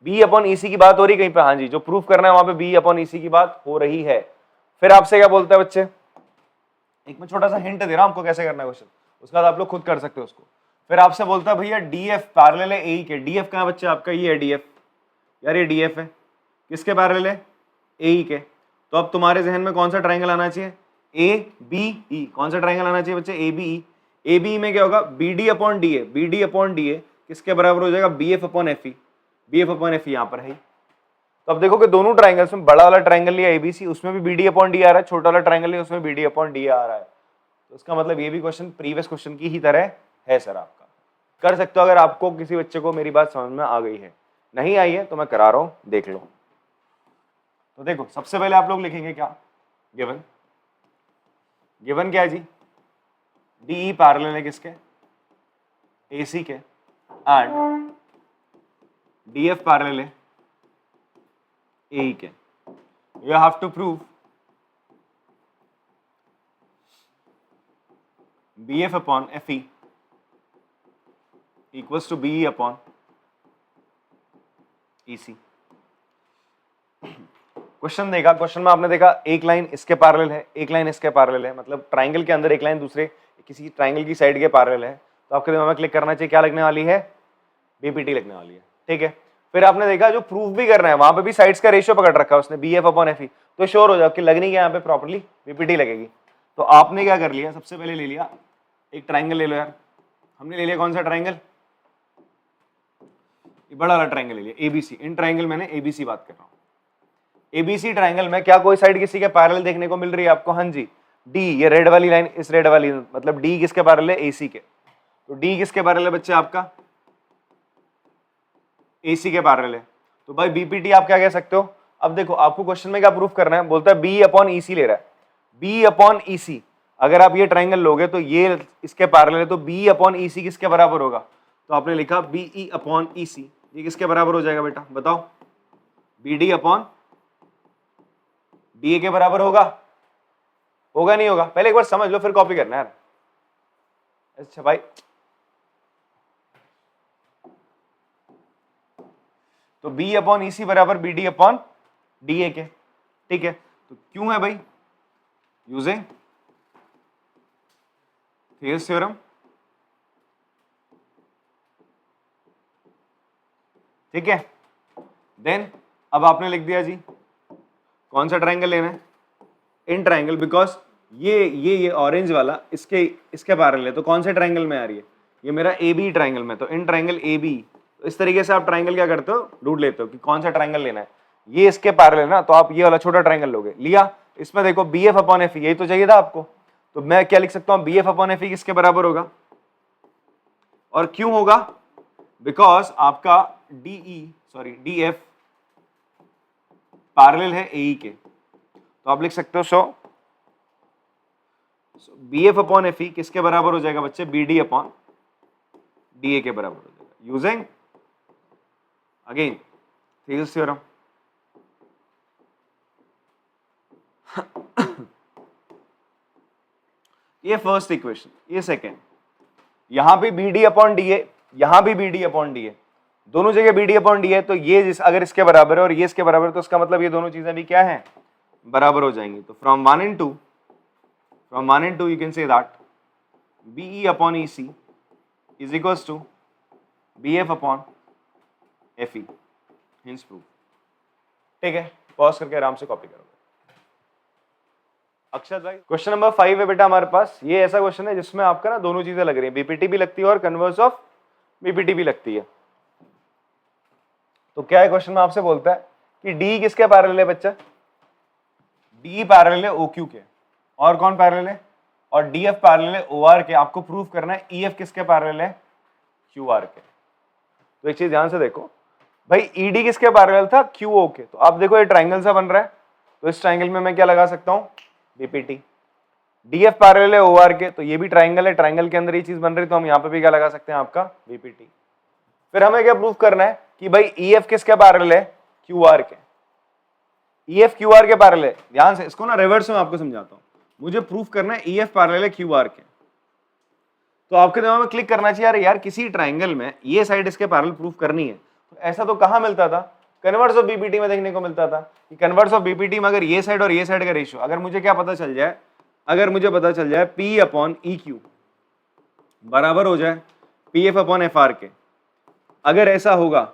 B अपॉन EC की बात हो रही कहीं पे, हाँ जी, जो प्रूफ करना है वहां पे B अपॉन EC की बात हो रही है। फिर आपसे क्या बोलता है बच्चे, एक मैं छोटा सा हिंट दे रहा हूं आपको कैसे करना है क्वेश्चन, उसके बाद आप लोग खुद कर सकते हो उसको। फिर आपसे बोलता है भैया DF पैरेलल है AE के, DF कहां है बच्चे आपका, ये है DF, यार ये DF है, किसके पैरेलल है, AE के। तो अब तुम्हारे जहन में कौन सा ट्राइंगल आना चाहिए, ABE, कौन सा ट्राइंगल आना चाहिए बच्चे, ABE। ABE में क्या होगा, BD अपॉन DA किसके बराबर हो जाएगा, BF अपॉन FE, यहाँ पर है। तो अब देखो कि दोनों ट्राइंगल्स में बड़ा वाला ट्राइंगल लिया ABC, उसमें भी BD अपॉन D आ रहा है, छोटा वाला ट्राइंगल लिया उसमें BD अपॉन D आ रहा है। तो इसका मतलब ये भी क्वेश्चन प्रीवियस क्वेश्चन की ही तरह है सर, आपका कर सकते हो अगर आपको किसी बच्चे को मेरी बात समझ में आ गई है। नहीं आई है तो मैं करा रहा हूं, देख लो। तो देखो सबसे पहले आप लोग लिखेंगे क्या, गिवन क्या है जी, DE पैरेलल है किसके, AC के, एंड DF पैरेलल है AE के। You have to prove BF upon FE equals to BE upon EC। Question देखा, क्वेश्चन में आपने देखा एक लाइन इसके पैरेलल है, एक लाइन इसके पैरेलल है, मतलब ट्राइंगल के अंदर एक लाइन दूसरे किसी ट्राइंगल की साइड के पैरेलल है। तो आपके दिमाग में क्लिक करना चाहिए क्या लगने वाली है, BPT लगने वाली है, ठीक है। फिर आपने देखा जो प्रूफ भी करना है वहां पे भी साइड्स का रेशियो पकड़ रखा है उसने, BF अपॉन FE, तो श्योर हो जाओ कि लगनी क्या यहाँ पे प्रॉपर्ली BPT लगेगी। तो आपने क्या कर लिया, सबसे पहले ले लिया एक ट्राइंगल ले लो यार, हमने ले लिया कौन सा ट्राइंगल, बड़ा वाला ट्राइंगल ले लिया ABC। इन ट्राइंगल मैंने ABC बात कर रहा हूँ, ABC ट्राइंगल में क्या कोई साइड किसी के पैरेलल देखने को मिल रही है आपको, हाँ जी, D, ये रेड वाली लाइन इस रेड वाली, मतलब D किसके पैरेलल है, AC के। तो D किसके पैरेलल है बच्चे आपका, AC के पैरेलल है। तो भाई BPT आप क्या कह सकते हो, अब देखो आपको क्वेश्चन में क्या प्रूफ करना है, बोलता है B अपॉन EC ले रहा है, B अपॉन EC। अगर आप ये ट्राइंगल लोगे तो ये इसके पैरेलल है, तो B अपॉन EC किसके बराबर होगा, तो आपने लिखा BE अपॉन EC, ये किसके बराबर हो जाएगा बेटा बताओ, BD अपॉन DA के बराबर होगा नहीं होगा, पहले एक बार समझ लो फिर कॉपी करना यार। अच्छा भाई, तो B अपॉन EC बराबर BD अपॉन DA के, ठीक है। तो क्यों है भाई, यूजिंग थियरम्स थ्योरम, ठीक है। देन अब आपने लिख दिया जी कौन सा ट्राइंगल लेना है, इन ट्राइंगल, बिकॉज ये ऑरेंज वाला इसके पैरेलल है, तो कौन से ट्राइंगल में आ रही है, ये मेरा ए बी ट्राइंगल में, तो इन ट्राइंगल ए बी। तो इस तरीके से आप ट्राइंगल क्या करते हो, ढूंढ लेते हो कि कौन सा ट्राइंगल लेना है, ये इसके पैरेलल है ना, तो आप ये वाला छोटा ट्राइंगल लोगे, लिया। इसमें देखो बी एफ अपॉन एफ, यही तो चाहिए था आपको, तो मैं क्या लिख सकता हूं, बी एफ अपॉन एफ किसके बराबर होगा, और क्यों होगा, बिकॉज आपका डी एफ पैरेलल है ए के, तो आप लिख सकते हो so B F upon F किसके बराबर हो जाएगा बच्चे, B D upon D A के बराबर हो जाएगा, यूजिंग अगेन थीसिस थ्योरम। ये फर्स्ट इक्वेशन, ये सेकेंड, यहां पे B D upon D A, यहां भी B D upon D A, दोनों जगह बी डी अपॉन डी है, तो ये अगर इसके बराबर है और ये इसके बराबर है, तो इसका मतलब ये दोनों चीजें भी क्या है, बराबर हो जाएंगी। तो from 1 and 2 you can say that BE upon EC is equals to BF upon FE, hence proof। ठीक है, पॉज करके आराम से कॉपी करोगे। अक्षत भाई क्वेश्चन नंबर 5 है बेटा हमारे पास, ये ऐसा क्वेश्चन है जिसमें आपका ना दोनों चीजें लग रही है, बीपीटी भी लगती है और कन्वर्स ऑफ बीपीटी भी लगती है। तो क्या है क्वेश्चन में आपसे बोलता है कि डी किसके पैरेलल है बच्चा, डी पैरेलल है ओक्यू के, और कौन पैरेलल है, और डी एफ पैरेलल है ओ आर के। आपको प्रूव करना है ई एफ किसके पैरेलल है, क्यू आर के। तो एक चीज ध्यान से देखो भाई, ई डी किसके पैरेलल था, क्यू ओ के, तो आप देखो ये ट्राइंगल सा बन रहा है, तो इस ट्राइंगल में मैं क्या लगा सकता हूं, बीपीटी। डी एफ पैरेलल है ओ आर के, तो ये भी ट्राइंगल है, ट्राइंगल के अंदर ये चीज बन रही, तो हम यहाँ पे भी क्या लगा सकते हैं, आपका बीपीटी। फिर हमें क्या प्रूव करना है कि भाई ई एफ किसके पैरेलल है, क्यू आर के, ई एफ क्यू आर के पैरेलल है। ध्यान से इसको ना रिवर्स में आपको समझाता हूं, मुझे प्रूफ करना है ई एफ पैरेलल है क्यू आर के, तो आपके दिमाग में क्लिक करना चाहिए यार किसी ट्राइंगल में ये साइड इसके पैरेलल प्रूफ करनी है। तो ऐसा तो कहां मिलता था, कन्वर्स ऑफ बीपीटी में देखने को मिलता था कि कन्वर्स ऑफ बीपीटी में अगर ये साइड और ये साइड का रेशियो, अगर मुझे क्या पता चल जाए, अगर मुझे पता चल जाए पी अपॉन ई क्यू बराबर हो जाए P F upon F R के, अगर ऐसा होगा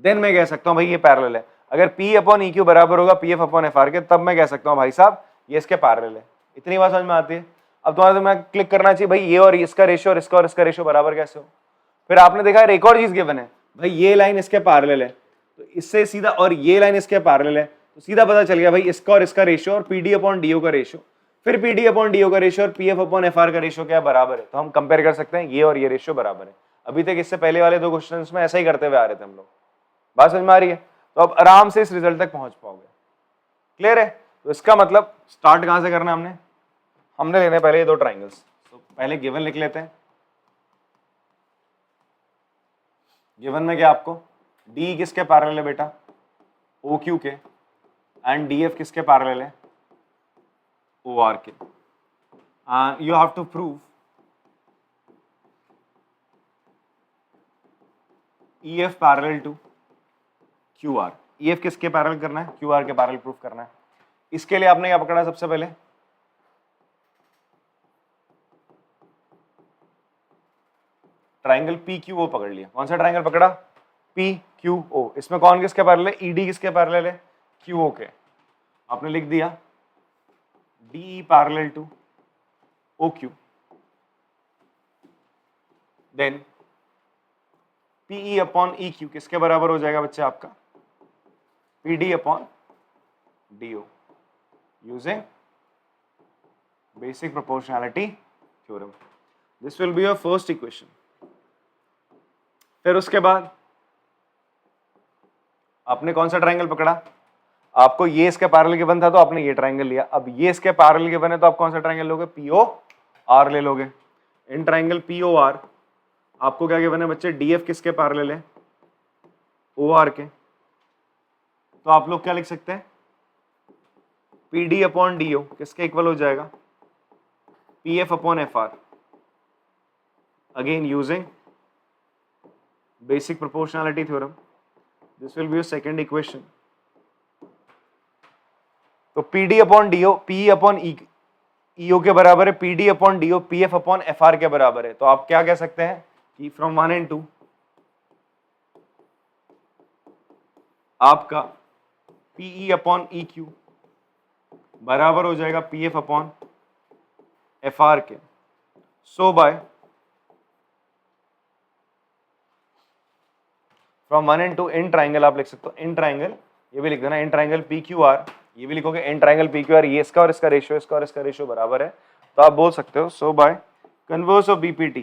देन मैं कह सकता हूं भाई ये पैरेलल है। अगर P अपॉन ई क्यू बराबर होगा P F upon F R के, तब मैं कह सकता हूं भाई साहब ये इसके पैरेलल है। इतनी बात समझ में आती है। अब तुम्हारे तो मैं क्लिक करना चाहिए भाई ये और इसका रेशियो और इसका रेशियो बराबर कैसे हो। फिर आपने देखा एक और चीज गिवन है भाई, ये लाइन इसके पैरेलल है, तो इससे सीधा, और ये लाइन इसके पैरेलल है, तो सीधा पता चल गया भाई इसका और इसका रेशियो और P D upon D O का रेशियो, फिर P D upon D O का रेशियो और P F upon F R का रेशियो क्या बराबर है। तो हम कंपेयर कर सकते हैं ये और ये रेशियो बराबर है। अभी तक इससे पहले वाले दो क्वेश्चन में ऐसा ही करते हुए आ रहे थे हम लोग। बात समझ में आ रही है, तो अब आराम से इस रिजल्ट तक पहुंच पाओगे। क्लियर है, तो इसका मतलब स्टार्ट कहां से करना है, हमने लेने पहले ये दो ट्राइंगल्स। तो पहले गिवन लिख लेते हैं। गिवन में क्या आपको डी किसके पैरेलल है बेटा, ओ क्यू के, एंड डी एफ किसके पैरेलल है, ओ आर के। You have to prove E F parallel to Q R. E F किसके पैरेलल करना है, क्यू आर के पैरेलल प्रूफ करना है। इसके लिए आपने क्या पकड़ा सबसे पहले, ट्राइंगल पी क्यू ओ पकड़ लिया। कौन सा ट्राइंगल पकड़ा, पी क्यू ओ। इसमें कौन किसके पैरेलल है, ई डी किसके पैरेलल है, क्यू ओ के। आपने लिख दिया D parallel to O Q, then PE upon E Q किसके बराबर हो जाएगा बच्चे आपका, P D upon D O, using basic proportionality theorem. This will be your first equation. फिर उसके बाद आपने कौन सा ट्राइंगल पकड़ा, आपको ये इसके पैरेलल गिवन था तो आपने ये ट्राइंगल लिया। अब ये इसके पैरेलल गिवन है तो आप कौन सा ट्राइंगल लोगे, पीओ आर ले लोगे। इन ट्राइंगल पीओ आर आपको क्या गिवन है बच्चे, डीएफ किसके पैरेलल है, ओ आर के। तो आप लोग क्या लिख सकते हैं, P D upon D O किसके इक्वल हो जाएगा, P F upon F R, again using basic proportionality theorem. This will be your second equation. तो P D upon D O P upon E O के बराबर है, P D upon D O P F upon F R के बराबर है। तो आप क्या कह सकते हैं कि फ्रॉम 1 and 2 आपका PE अपॉन EQ बराबर हो जाएगा PF अपॉन FR के। So by from 1 and 2 in triangle आप लिख सकते हो, इन ट्राइंगल ये भी लिख देना, इन ट्राइंगल PQR, ये भी लिखोगे इन ट्राइंगल PQR, ये इसका और इसका रेशियो, इसका और इसका रेशियो बराबर है, तो आप बोल सकते हो so by converse of BPT,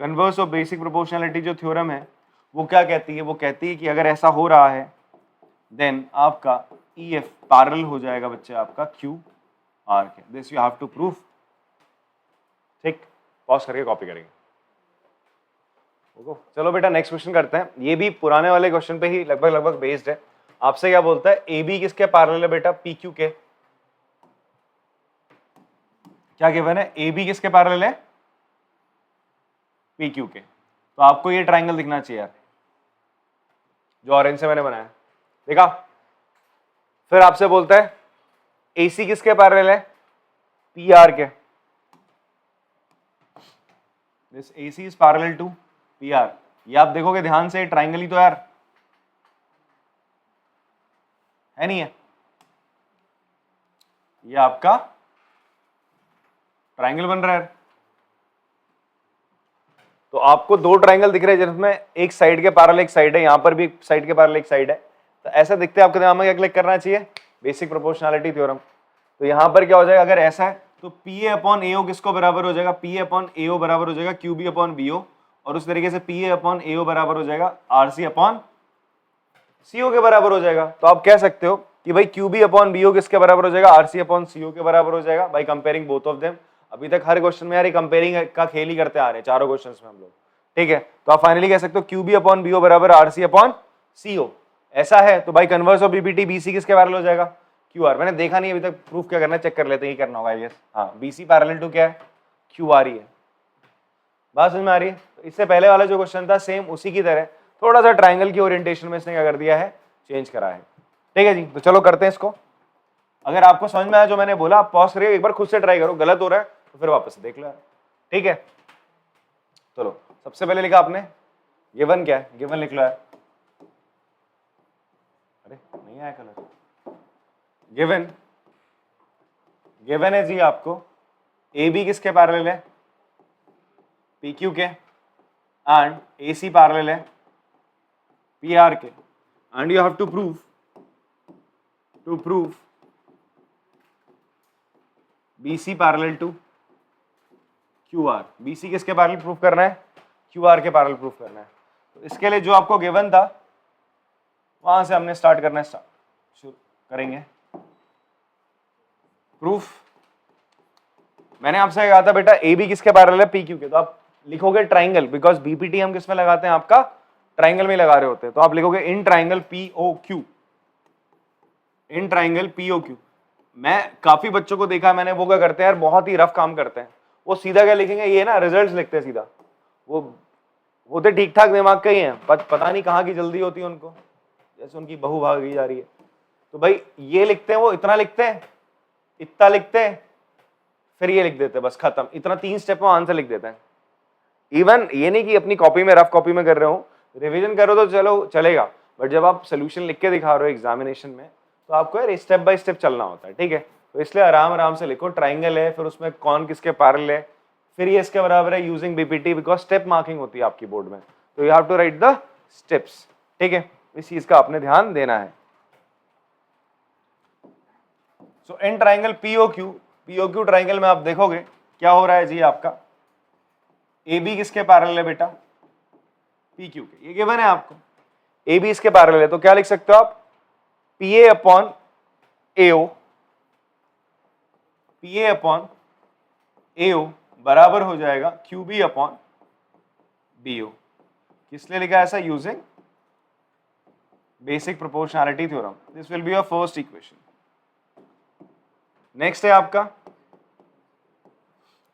converse of basic proportionality जो थ्योरम है वो क्या कहती है, वो कहती है कि अगर ऐसा हो रहा है देन आपका EF पैरेलल हो जाएगा बच्चे आपका QR के। This you have to prove. ठीक, पॉज करके कॉपी करेंगे। चलो बेटा नेक्स्ट क्वेश्चन करते हैं, ये भी पुराने वाले क्वेश्चन पे ही लगभग बेस्ड है। आपसे क्या बोलता है, AB किसके पैरेलल है बेटा, PQ के। क्या गिवन है, AB किसके पैरेलल है, PQ के। तो आपको ये ट्राइंगल दिखना चाहिए यार, जो ऑरेंज से मैंने बनाया, देखा। फिर आपसे बोलता है AC किसके पैरेलल है, PR के। This AC is parallel to PR। ये आप देखोगे ध्यान से, ट्राइंगल ही तो यार है, नहीं है, ये आपका ट्राइंगल बन रहा है। तो आपको दो ट्राइंगल दिख रहे हैं जिसमें एक साइड के पैरेलल एक साइड है, यहां पर भी एक साइड के पैरेलल एक साइड है, तो ऐसा दिखते हैं आपके दिमाग में क्या क्लिक करना चाहिए, बेसिक प्रोपोर्शनैलिटी थ्योरम। तो यहां पर क्या हो जाएगा, अगर ऐसा है तो PA अपॉन AO किसको बराबर हो जाएगा, PA अपॉन AO बराबर हो जाएगा QB अपॉन BO, और उस तरीके से PA अपॉन AO बराबर हो जाएगा RC अपॉन CO के बराबर हो जाएगा। तो आप कह सकते हो कि भाई QB अपॉन BO किसके बराबर हो जाएगा, RC अपॉन CO के बराबर हो जाएगा, by comparing both of them. अभी तक हर क्वेश्चन में यार ये कंपेयरिंग का खेल ही करते आ रहे हैं चारों क्वेश्चंस में हम लोग, ठीक है। तो आप फाइनली कह सकते हो QB अपॉन BO बराबर RC अपॉन CO। ऐसा है तो भाई कन्वर्स ऑफ BPT BC किसके पैरेलल हो जाएगा, QR। मैंने देखा नहीं अभी तक, प्रूफ क्या करना है चेक कर लेते हैं, ये करना होगा आई गेस। हाँ, BC पैरेलल टू क्या है, QR ही है। बात समझ में आ रही है। तो इससे पहले वाला जो क्वेश्चन था सेम उसी की तरह, थोड़ा सा ट्राइंगल की ओरिएंटेशन में इसने क्या कर दिया है, चेंज करा है, ठीक है जी। तो चलो करते हैं इसको। अगर आपको समझ में आया जो मैंने बोला, आप पॉज करिए, एक बार खुद से ट्राई करो, गलत हो रहा है तो फिर वापस से देख लो, ठीक है। चलो सबसे पहले लिखा आपने गिवन, क्या है गिवन लिख लो यार। अरे नहीं आया कलर। गिवन, गिवन है जी आपको AB किसके पैरेलल है, PQ के, एंड AC पैरेलल है PR के, and you have to prove BC parallel to QR। BC किसके पैरेलल प्रूफ करना है, QR के पैरेलल प्रूफ करना है। तो इसके लिए जो आपको गिवन था वहां से हमने स्टार्ट करना है, शुरू करेंगे प्रूफ। मैंने आपसे कहा था बेटा AB किसके पैरेलल है, PQ के। तो आप लिखोगे ट्राइंगल, बिकॉज BPT हम किस में लगाते हैं, आपका ट्राइंगल में लगा रहे होते हैं। तो आप लिखोगे इन ट्राइंगल POQ, इन ट्राइंगल POQ। मैं काफी बच्चों को देखा मैंने, वो क्या करते हैं यार, बहुत ही रफ काम करते हैं। वो सीधा क्या लिखेंगे, ये ना रिजल्ट्स लिखते हैं सीधा। वो तो ठीक ठाक दिमाग का ही है, पता नहीं कहाँ की जल्दी होती है उनको, जैसे उनकी बहू भागी जा रही है। तो भाई ये लिखते हैं, वो इतना लिखते हैं, इतना लिखते हैं, फिर ये लिख देते हैं, बस खत्म। इतना 3 स्टेप में आंसर लिख देते हैं। इवन ये नहीं कि अपनी कॉपी में रफ कॉपी में कर रहे हो, रिवीजन करो तो चलो चलेगा, बट जब आप सोल्यूशन लिख के दिखा रहे हो एग्जामिनेशन में तो आपको यार स्टेप बाय स्टेप चलना होता है, ठीक है। तो इसलिए आराम आराम से लिखो, ट्राइंगल है, फिर उसमें कौन किसके पैरेलल है, फिर ये इसके बराबर है using BPT, because step marking होती है आपकी बोर्ड में, तो you have to write the steps, ठीक है। इस चीज का आपने ध्यान देना है। So in triangle POQ triangle में आप देखोगे क्या हो रहा है जी, आपका AB किसके पैरेलल है बेटा, PQ के। ये गिवन है आपको, AB इसके पैरेलल है, तो क्या लिख सकते हो आप, PA upon AO, PA upon AO बराबर हो जाएगा QB अपॉन BO। किस लिए लिखा है ऐसा, using basic proportionality theorem. This will be your first equation. Next है आपका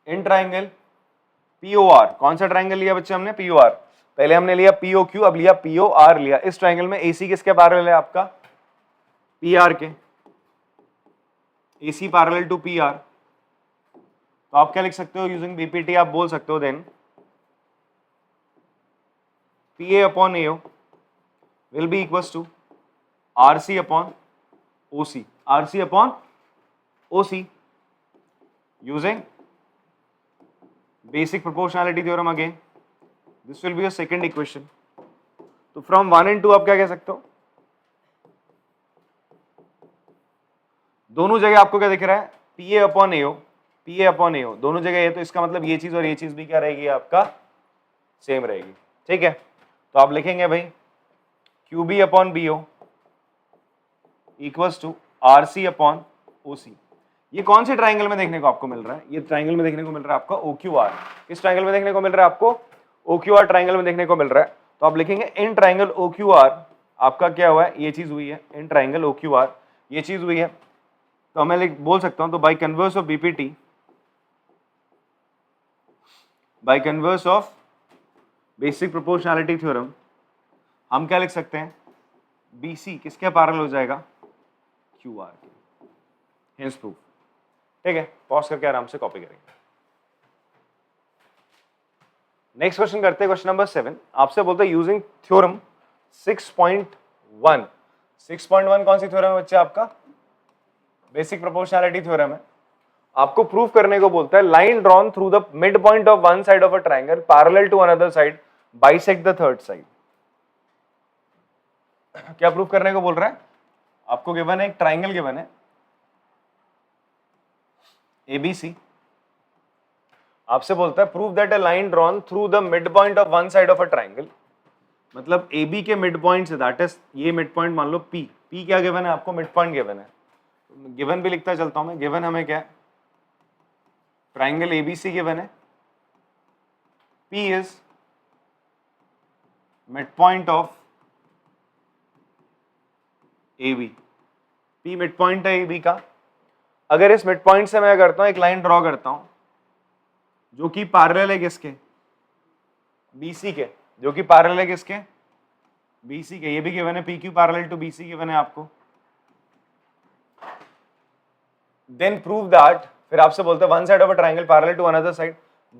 इन ट्राइंगल POR। कौन सा ट्राइंगल लिया बच्चे हमने, POR। पहले हमने लिया POQ, अब लिया POR लिया। इस ट्राइंगल में AC किसके पैरेलल है, आपका PR के, AC पैरेलल टू PR। तो आप क्या लिख सकते हो, यूजिंग BPT आप बोल सकते हो then PA upon AO will be equals to RC upon OC. RC upon OC using basic proportionality theorem again. This will be your second equation. तो from 1 and 2 आप क्या कह सकते हो? दोनों जगह आपको क्या दिख रहा है? PA upon AO, PA upon AO दोनों जगह है, तो इसका मतलब ये चीज और ये चीज भी क्या रहेगी आपका? सेम रहेगी. ठीक है, तो आप लिखेंगे भाई QB upon BO equals to RC upon OC. ये कौन से ट्राइंगल में देखने को आपको मिल रहा है? ये ट्राइंगल में देखने को मिल रहा है आपका OQR. किस ट्राइंगल में देखने को मिल रहा है आपको? OQR ट्राइंगल में देखने को मिल रहा है. तो आप लिखेंगे इन ट्राइंगल OQR आपका क्या हुआ है? ये चीज हुई है. इन ट्राइंगल OQR ये चीज हुई है. तो मैं बोल सकता हूं, तो bye converse of BPT, bye converse of basic proportionality theorem, हम क्या लिख सकते हैं? BC किसके पैरेलल हो जाएगा? QR के. Hence proof. ठीक है, पॉज करके आराम से कॉपी करेंगे. नेक्स्ट क्वेश्चन करते हैं, क्वेश्चन नंबर 7. आपसे बोलते हैं यूजिंग थ्योरम 6.1. 6.1 कौन सी थ्योरम है बच्चे? आपका बेसिक प्रोपोर्शनैलिटी थ्योरम है. आपको प्रूफ करने को बोलता है line drawn through the mid point of one side of a triangle parallel to another side bisect the third side. क्या प्रूफ करने को बोल रहा है? आपको गिवन है, एक ट्राइंगल गिवन है ABC. आपसे बोलता है prove that a line drawn through the mid point of one side of a triangle, मतलब AB के मिड पॉइंट से, दैट इज ये मिड पॉइंट मान लो P. P क्या गिवन है आपको? मिड पॉइंट गिवन है. गिवन भी लिखता चलता हूं मैं. गिवन हमें क्या है? ट्राइंगल ABC गिवन है. P is mid point of AB. P mid point है AB का. अगर इस मिड पॉइंट से मैं करता हूं एक लाइन ड्रॉ करता हूं जो कि पैरेलल है किसके? BC के. जो कि पैरेलल है किसके? BC के. ये भी गिवन है PQ parallel to BC given है आपको. देन प्रूव दैट, फिर आपसे बोलते हैं one side of a triangle parallel to another side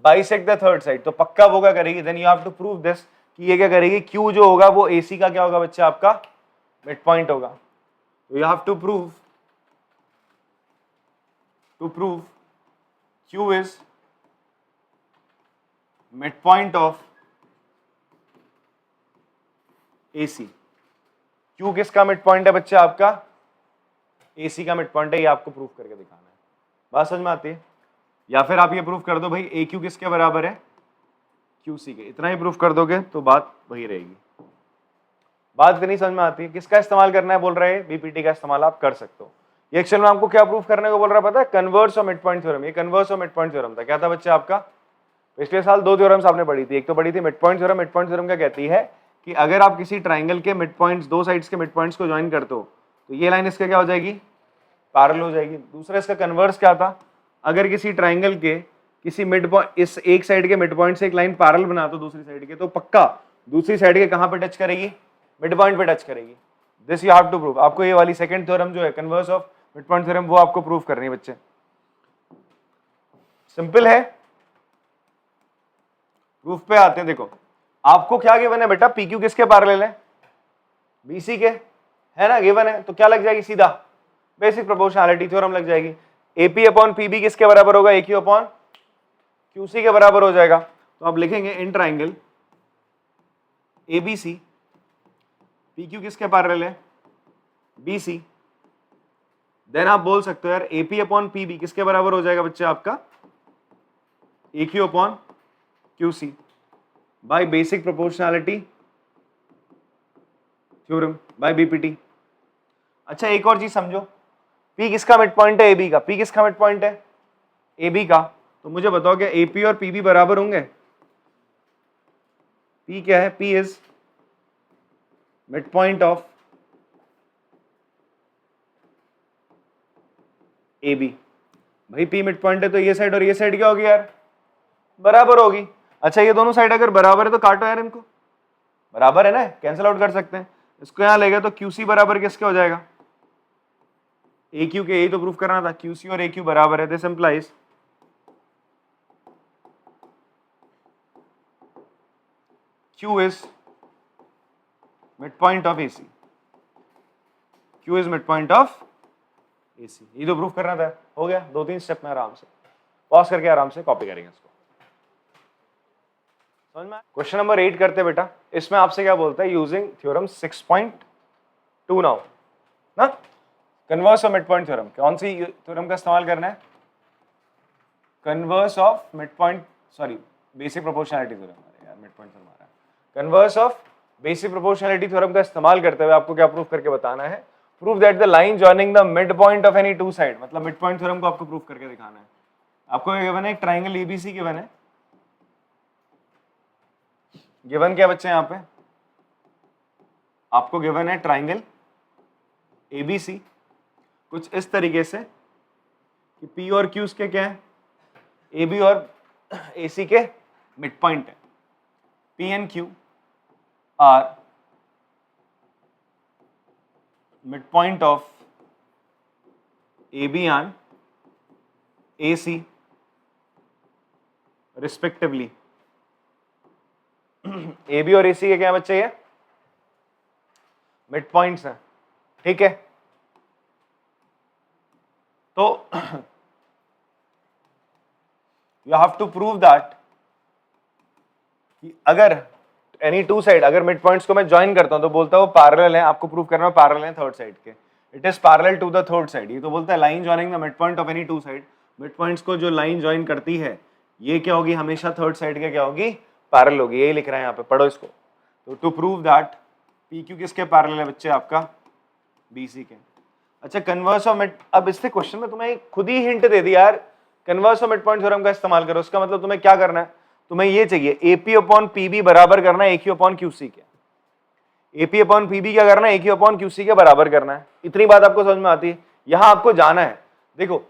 bisect the third side. तो पक्का वो क्या करेगी? Then you have to prove this कि ये क्या करेगी? Q जो होगा वो AC का क्या होगा बच्चे? आपका मिड पॉइंट होगा. तो you have to prove Q is mid point of AC. Q किसका मिड पॉइंट है बच्चे? आपका AC का मिड पॉइंट है. ये आपको प्रूफ करके दिखाना है. बात समझ में आती है? या फिर आप ये प्रूफ कर दो भाई AQ किसके बराबर है? QC के. इतना ही प्रूफ कर दोगे तो बात वही रहेगी. बात नहीं समझ में आती है? किसका इस्तेमाल करना है बोल रहे हैं? BPT का इस्तेमाल आप कर सकते हो. ये एक्चुअल में आपको क्या प्रूफ करने को बोल रहा है पता है? Converse of mid point theorem. ये converse of mid point theorem था. क्या था बच्चे आपका? पिछले साल दो थ्योरम्स आपने पढ़ी थी. एक तो पढ़ी थी mid point theorem. Mid point theorem क्या कहती है कि अगर आप किसी ट्राइंगल के मिड पॉइंट्स, दो साइड्स के मिड पॉइंट्स को ज्वाइन करते हो तो ये लाइन इसका क्या हो जाएगी? पैरेलल हो जाएगी. दूसरा इसका कन्वर्स क्या था? अगर किसी ट्राइंगल के किसी मिड पॉइंट, इस एक साइड के मिड पॉइंट से एक लाइन पैरेलल बना दो दूसरी साइड के, तो पक्का दूसरी साइड के कहां पे टच करेगी? मिड पॉइंट पे टच करेगी. This you have to prove. आपको ये वाली सेकंड थ्योरम जो है converse of mid point theorem, वो आपको प्रूव करनी है बच्चे. सिंपल है. प्रूफ पे आते हैं. देखो आपको क्या गिवन है बेटा? PQ किसके पैरेलल है? BC के, है ना? गिवन है तो क्या लग जाएगी? सीधा बेसिक प्रोपोर्शनैलिटी थ्योरम लग जाएगी. AP अपॉन PB किसके बराबर होगा? AQ अपॉन QC के बराबर हो जाएगा. तो आप लिखेंगे इन ट्राइंगल ABC PQ किसके पैरेलल है? BC. देन आप बोल सकते हो यार AP अपॉन PB किसके बराबर हो जाएगा बच्चे? आपका AQ upon QC by basic proportionality theorem by BPT. अच्छा एक और चीज समझो, P किसका मिड पॉइंट है? AB का. P किसका मिड पॉइंट है? AB का. तो मुझे बताओ क्या AP और PB बराबर होंगे? P क्या है? P is mid point of AB. भाई P मिड पॉइंट है तो ये साइड और ये साइड क्या होगी यार? बराबर होगी. अच्छा ये दोनों साइड अगर बराबर है तो काटो यार इनको. बराबर है ना, कैंसिल आउट कर सकते हैं. इसको यहां लेगा तो QC बराबर किसके हो जाएगा? AQ के. यही तो प्रूफ करना था. QC और AQ बराबर है. This implies Q is mid point of AC, Q is mid point of AC। ये तो प्रूफ करना था, हो गया 2-3 स्टेप में आराम से, पॉज करके आराम से कॉपी करेंगे इसको। समझ में? क्वेश्चन नंबर 8 करते बेटा। इसमें आपसे क्या बोलता है, यूजिंग थ्योरम 6.2 नाउ ना, converse of mid point theorem. कौन सी थ्योरम का इस्तेमाल करना है, converse of mid point, sorry basic proportionality theorem, अरे यार मिड पॉइंट थ्योरम आ रहा है। Converse of basic proportionality theorem का इस्तेमाल करते हुए आपको क्या प्रूफ करके बताना है, proof that the line joining the mid point of any two side, मतलब मिड पॉइंट थ्योरम को आपको प्रूफ करके दिखाना है। आपको गिवन है एक ट्राइंगल एबीसी गिवन है, गिवन क्या बच्चे यहाँ पे, आपको गिवन है ट्राइंगल एबीसी कुछ इस तरीके से कि पी और क्यू के क्या है, ए बी और ए सी के मिड पॉइंट है, P and Q are mid point of A B and A C respectively. A B और ए सी के क्या बच्चे, ये मिड पॉइंट्स हैं, ठीक है। तो you have to prove that कि अगर एनी टू साइड, अगर मिड पॉइंट्स को मैं ज्वाइन करता हूं तो बोलता है वो पैरेलल है, आपको प्रूव करना है पैरेलल है थर्ड साइड के, it is parallel to the third side. ये तो बोलता है line joining the mid point of any two side, mid points को जो लाइन ज्वाइन करती है ये क्या होगी, हमेशा थर्ड साइड के क्या होगी, पैरेलल होगी। यही लिख रहे हैं यहाँ पे, पढ़ो इसको। तो to prove that P Q किसके पैरेलल है बच्चे, आपका बी सी के। अच्छा, कन्वर्स ऑफ मिड, अब इससे क्वेश्चन में तुम्हें खुद ही हिंट दे दी यार, converse of mid point theorem का इस्तेमाल करो। उसका मतलब तुम्हें क्या करना है, तुम्हें ये चाहिए एपी अपॉन पीबी बराबर करना है एक्यू अपॉन क्यूसी के। एपी अपॉन पीबी क्या करना है, एक्यू अपॉन क्यूसी के बराबर करना है। इतनी बात आपको समझ में आती है। यहां आपको जाना है, देखो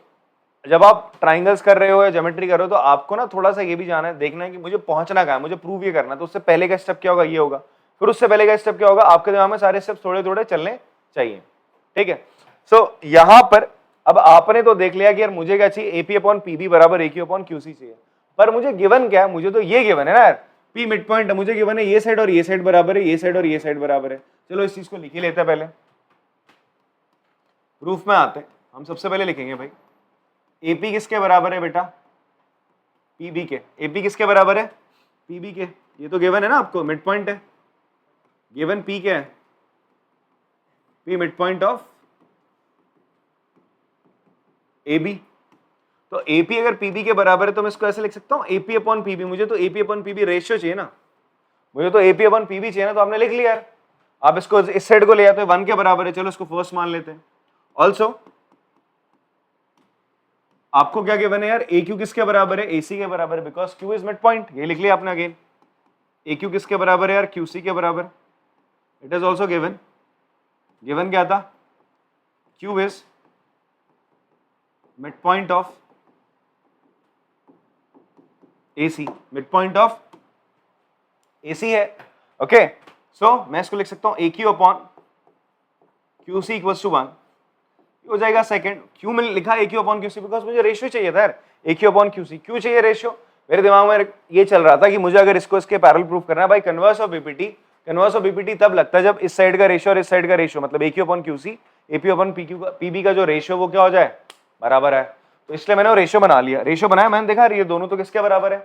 जब आप ट्राइंगल्स कर रहे हो या ज्योमेट्री कर रहे हो तो आपको ना थोड़ा सा ये भी जाना है, देखना है कि मुझे पहुंचना कहां है, मुझे प्रूव ये करना है। तो उससे पहले का स्टेप क्या होगा, ये होगा। फिर उससे पहले का स्टेप क्या होगा, आपके दिमाग में सारे स्टेप थोड़े थोड़े चलने चाहिए, ठीक है। सो यहां पर अब आपने तो देख लिया कि यार मुझे क्या चाहिए, एपी अपॉन पीबी बराबर एक्यू अपॉन क्यूसी चाहिए। पर मुझे गिवन क्या है, मुझे तो ये गिवन है ना यार, पी मिड पॉइंट है, मुझे गिवन है ये साइड और ये साइड बराबर है, ये साइड और ये साइड बराबर है। चलो इस चीज को लिख ही लेते हैं पहले, प्रूफ में आते हैं। हम सबसे पहले लिखेंगे भाई एपी किसके बराबर है बेटा, पीबी के। एपी किसके बराबर है, पीबी के। ये तो गिवन है ना आपको, मिड पॉइंट है गिवन, पी क्या है, P mid point of A B. तो एपी अगर पीबी के बराबर है तो मैं इसको ऐसे लिख सकता हूं, एपी अपॉन पीबी। मुझे तो एपी अपॉन पीबी रेशियो चाहिए ना, मुझे तो एपी अपॉन पीबी चाहिए ना, तो आपने लिख लिया यार। आप इसको इस साइड को ले आते हैं, 1 के बराबर है, चलो इसको फर्स्ट मान लेते हैं। ऑल्सो आपको क्या गिवन है यार, ए क्यू किसके बराबर है, एसी के बराबर है, because Q is mid point. ये लिख लिया आपने अगेन, ए क्यू किसके बराबर है यार, क्यूसी के बराबर। It is also given, given क्या था, Q is mid point of AC, mid point of AC है, ओके। सो मैं इसको लिख सकता हूं AQ upon QC equals to 1, हो जाएगा सेकंड। क्यों मैंने लिखा AQ अपॉन QC, बिकॉज मुझे रेशियो चाहिए था यार, AQ अपॉन QC। क्यों चाहिए रेशियो, मेरे दिमाग में ये चल रहा था कि मुझे अगर इसको इसके पैरेलल प्रूफ करना है भाई, converse of BPT, converse of BPT तब लगता है जब इस साइड का रेशियो और इस साइड का रेशियो, मतलब AQ upon QC, AP upon PB का जो रेशियो वो क्या हो जाए, बराबर है। तो इसलिए मैंने वो रेशियो बना लिया। रेशियो बनाया, मैंने देखा ये दोनों तो किसके बराबर है,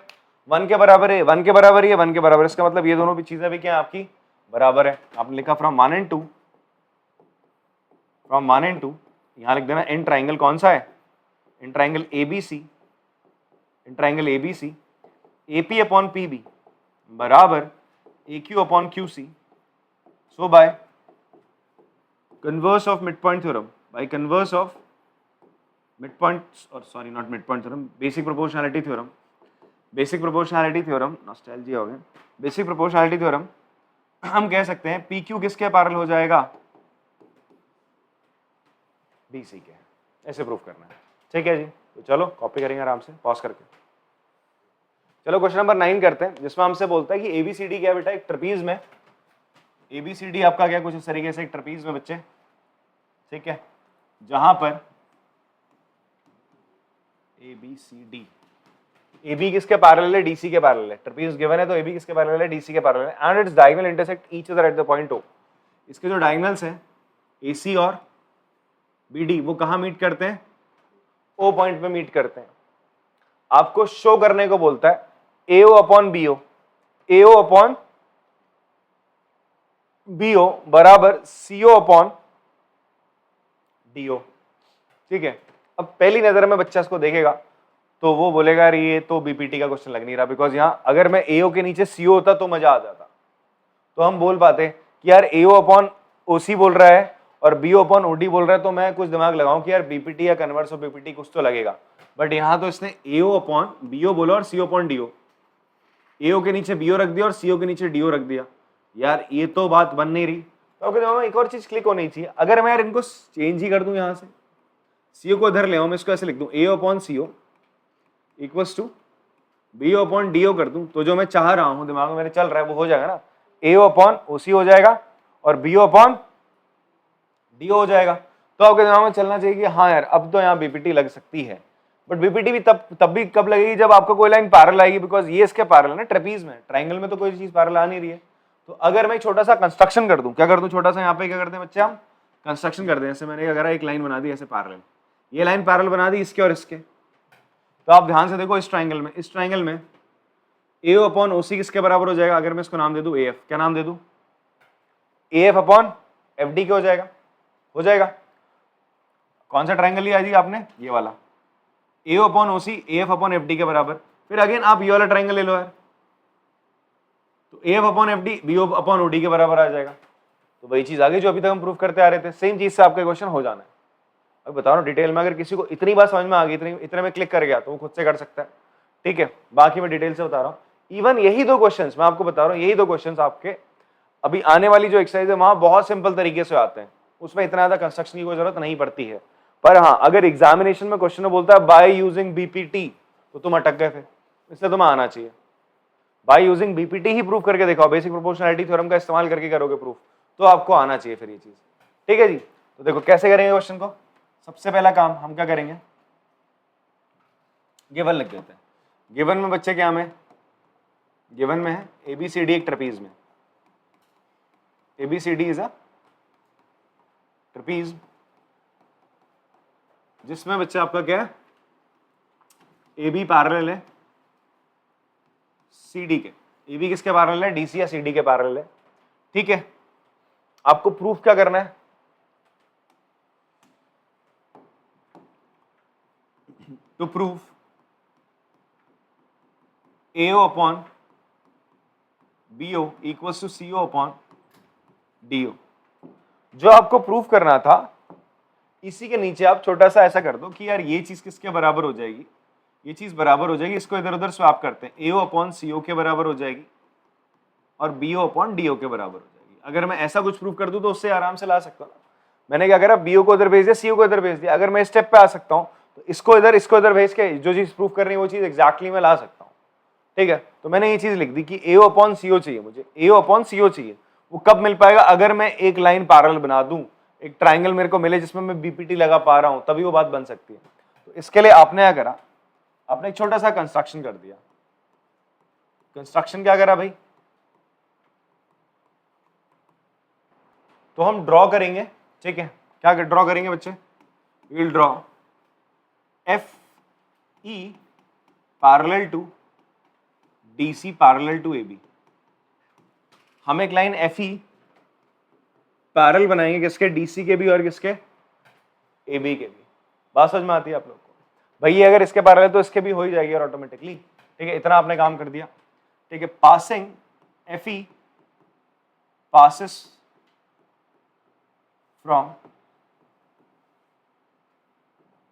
1 के बराबर है, 1 के बराबर है, 1 के बराबर है। इसका मतलब ये दोनों भी चीजें भी क्या है आपकी बराबर है। आपने लिखा फ्रॉम 1 and 2, फ्रॉम 1 and 2, यहां लिख देना इन ट्राइंगल कौन सा है, in triangle ABC, in triangle ABC AP upon PB बराबर AQ upon QC। So by converse of mid point theorem, by converse of mid point, और sorry not mid point theorem, basic proportionality theorem, basic proportionality theorem, nostalgia हो गया, basic proportionality theorem, हम कह सकते हैं PQ किसके parallel हो जाएगा, BC के। ऐसे प्रूफ करना है, ठीक है जी। तो चलो कॉपी करेंगे आराम से, पॉज करके। चलो क्वेश्चन नंबर 9 करते हैं, जिसमें हमसे बोलता है कि ABCD क्या बेटा, एक ट्रपीज में ABCD आपका क्या कुछ इस तरीके से एक ट्रपीज में बच्चे, ठीक है, जहां पर ABCD, AB किसके पैरेलल है, DC के पैरेलल है। ट्रपीज गिवन है तो AB किसके पैरेलल है, DC के पैरेलल है, and its diagonal intersect each other at the point O। इसके जो डायगोनल्स हैं AC और BD वो कहाँ मीट करते हैं? O पॉइंट पे मीट करते हैं। आपको शो करने को बोलता है AO upon BO, AO upon BO बराबर CO अपॉन DO। ठीक है, अब पहली नजर में बच्चा इसको देखेगा तो वो बोलेगा यार ये तो BPT का क्वेश्चन लग नहीं रहा, बिकॉज यहाँ अगर मैं AO के नीचे CO होता तो मजा आ जाता, तो हम बोल पाते कि यार AO अपॉन OC बोल रहा है और BO अपॉन OD बोल रहा है, तो मैं कुछ दिमाग लगाऊं कि यार BPT या कन्वर्स ऑफ BPT कुछ तो लगेगा। बट यहाँ तो इसने AO अपॉन BO बोला और CO अपॉन DO, AO के नीचे BO रख दिया और CO के नीचे DO रख दिया। यार ये तो बात बन नहीं रही। तो आपके दिमाग में एक और चीज क्लिक होनी चाहिए, अगर मैं यार इनको चेंज ही कर दूं, यहाँ से CO को इधर ले आऊं, मैं इसको ऐसे लिख दूं AO upon CO equals to BO upon DO कर दूं, तो जो मैं चाह रहा हूं दिमाग में मेरे चल रहा है वो हो जाएगा ना, AO अपॉन OC हो जाएगा और BO अपॉन DO हो जाएगा। तो आपके दिमाग में चलना चाहिए कि हाँ यार अब तो यहाँ BPT लग सकती है। बट BPT भी तब भी कब लगेगी जब आपको कोई लाइन पैरेलल आएगी, बिकॉज ये इसके पैरेलल है ना, ट्रेपीज में, ट्रायंगल में तो कोई चीज पैरेलल आ नहीं रही है। तो अगर मैं छोटा सा कंस्ट्रक्शन कर दूं, क्या कर दूं छोटा सा, यहाँ पे क्या करते हैं बच्चे, हम कंस्ट्रक्शन करते हैं। जैसे मैंने अगर एक लाइन बना दी ऐसे पैरेलल, ये लाइन पैरेलल बना दी इसके और इसके, तो आप ध्यान से देखो इस ट्रायंगल में AO अपॉन OC किसके बराबर हो जाएगा? अगर मैं इसको नाम दे दूं AF, क्या नाम दे दूं? AF अपॉन FD के हो जाएगा। कौन सा ट्रायंगल लिया जी आपने? ये वाला, AO upon OC AF upon FD के बराबर। फिर अगेन आप ये वाला ट्रायंगल ले लो यार, तो AF upon FD BO upon OD के बराबर आ जाएगा। तो वही चीज आगे जो अभी तक हम प्रूव करते आ रहे थे, सेम चीज से आपका क्वेश्चन हो जाना है। अब बता रहा हूँ डिटेल में, अगर किसी को इतनी बात समझ में आ गई, इतने में क्लिक कर गया तो वो खुद से कर सकता है। ठीक है, बाकी मैं डिटेल से बता रहा हूँ। इवन यही दो क्वेश्चंस मैं आपको बता रहा हूँ, यही दो क्वेश्चंस आपके अभी आने वाली जो एक्सरसाइज है वहां बहुत सिंपल तरीके से आते हैं, उसमें इतना ज्यादा कंस्ट्रक्शन की कोई जरूरत नहीं पड़ती है। पर हाँ, अगर एग्जामिनेशन में क्वेश्चन में बोलता है बाय यूजिंग BPT, तो तुम अटक गए, फिर इसलिए तुम्हें आना चाहिए। बाय यूजिंग BPT ही प्रूफ करके दिखाओ, बेसिक प्रोपोर्शनैलिटी थ्योरम का इस्तेमाल करके करोगे प्रूफ, तो आपको आना चाहिए फिर ये चीज। ठीक है जी, तो देखो कैसे करेंगे क्वेश्चन को। सबसे पहला काम हम क्या करेंगे, गिवन लिख देते हैं। गिवन में बच्चे क्या में, गिवन में है ABCD एक ट्रेपीज में, ABCD इज अ ट्रेपीज, जिसमें बच्चे आपका क्या है, AB पैरेलल है CD के। AB किसके पैरेलल है? DC या CD के पैरेलल है। ठीक है, आपको प्रूफ क्या करना है, to proof AO upon BO equals to CO upon DO। जो आपको प्रूफ करना था इसी के नीचे आप छोटा सा ऐसा कर दो कि यार ये चीज किसके बराबर हो जाएगी, ये चीज बराबर हो जाएगी, इसको इधर उधर स्वैप करते हैं, AO अपॉन CO के बराबर हो जाएगी और BO अपॉन DO के बराबर हो जाएगी। अगर मैं ऐसा कुछ प्रूफ कर दूं तो उससे आराम से ला सकता हूं। मैंने क्या करा, BO को इधर भेज दिया, CO को इधर भेज दिया। अगर मैं इस स्टेप पे आ सकता हूं तो इसको इधर भेज के जो चीज प्रूफ करनी है वो चीज एग्जैक्टली मैं ला सकता हूं। ठीक है, तो मैंने ये चीज लिख दी कि AO अपॉन CO चाहिए, मुझे AO अपॉन CO चाहिए। वो कब मिल पाएगा? अगर मैं एक लाइन पैरेलल बना दूं, एक ट्रायंगल मेरे को मिले जिसमें मैं BPT लगा पा रहा हूं, तभी वो बात बन सकती है। तो इसके लिए आपने क्या करा, आपने एक छोटा सा कंस्ट्रक्शन कर दिया। कंस्ट्रक्शन क्या करा भाई, तो हम ड्रॉ करेंगे। ठीक है, क्या ड्रॉ करेंगे बच्चे, will draw FE parallel to DC parallel to AB। हम एक लाइन FE पैरेलल बनाएंगे किसके, DC के भी और किसके, AB के भी। बात समझ में आती है आप लोग को? भाई अगर इसके पैरेलल तो इसके भी हो ही जाएगी और ऑटोमेटिकली। ठीक है, इतना आपने काम कर दिया। ठीक है, passing FE passes from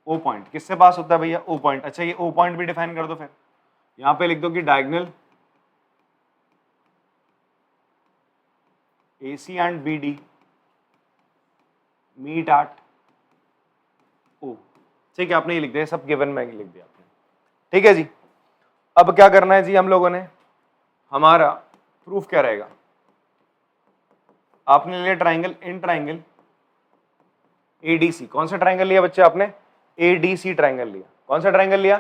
O point. किससे पास होता है भैया? O point. अच्छा, ये O पॉइंट भी डिफाइन कर दो फिर। यहां पे लिख दो कि diagonal AC and BD meet at O। ठीक है, आपने ये लिख दिया, सब गिवन में लिख दिया आपने। ठीक है जी, अब क्या करना है जी हम लोगों ने, हमारा प्रूफ क्या रहेगा, आपने लिया ट्राइंगल, इन ट्राइंगल ADC। कौन सा ट्राइंगल लिया बच्चे आपने? ADC ट्राइंगल लिया। कौन सा ट्राइंगल लिया?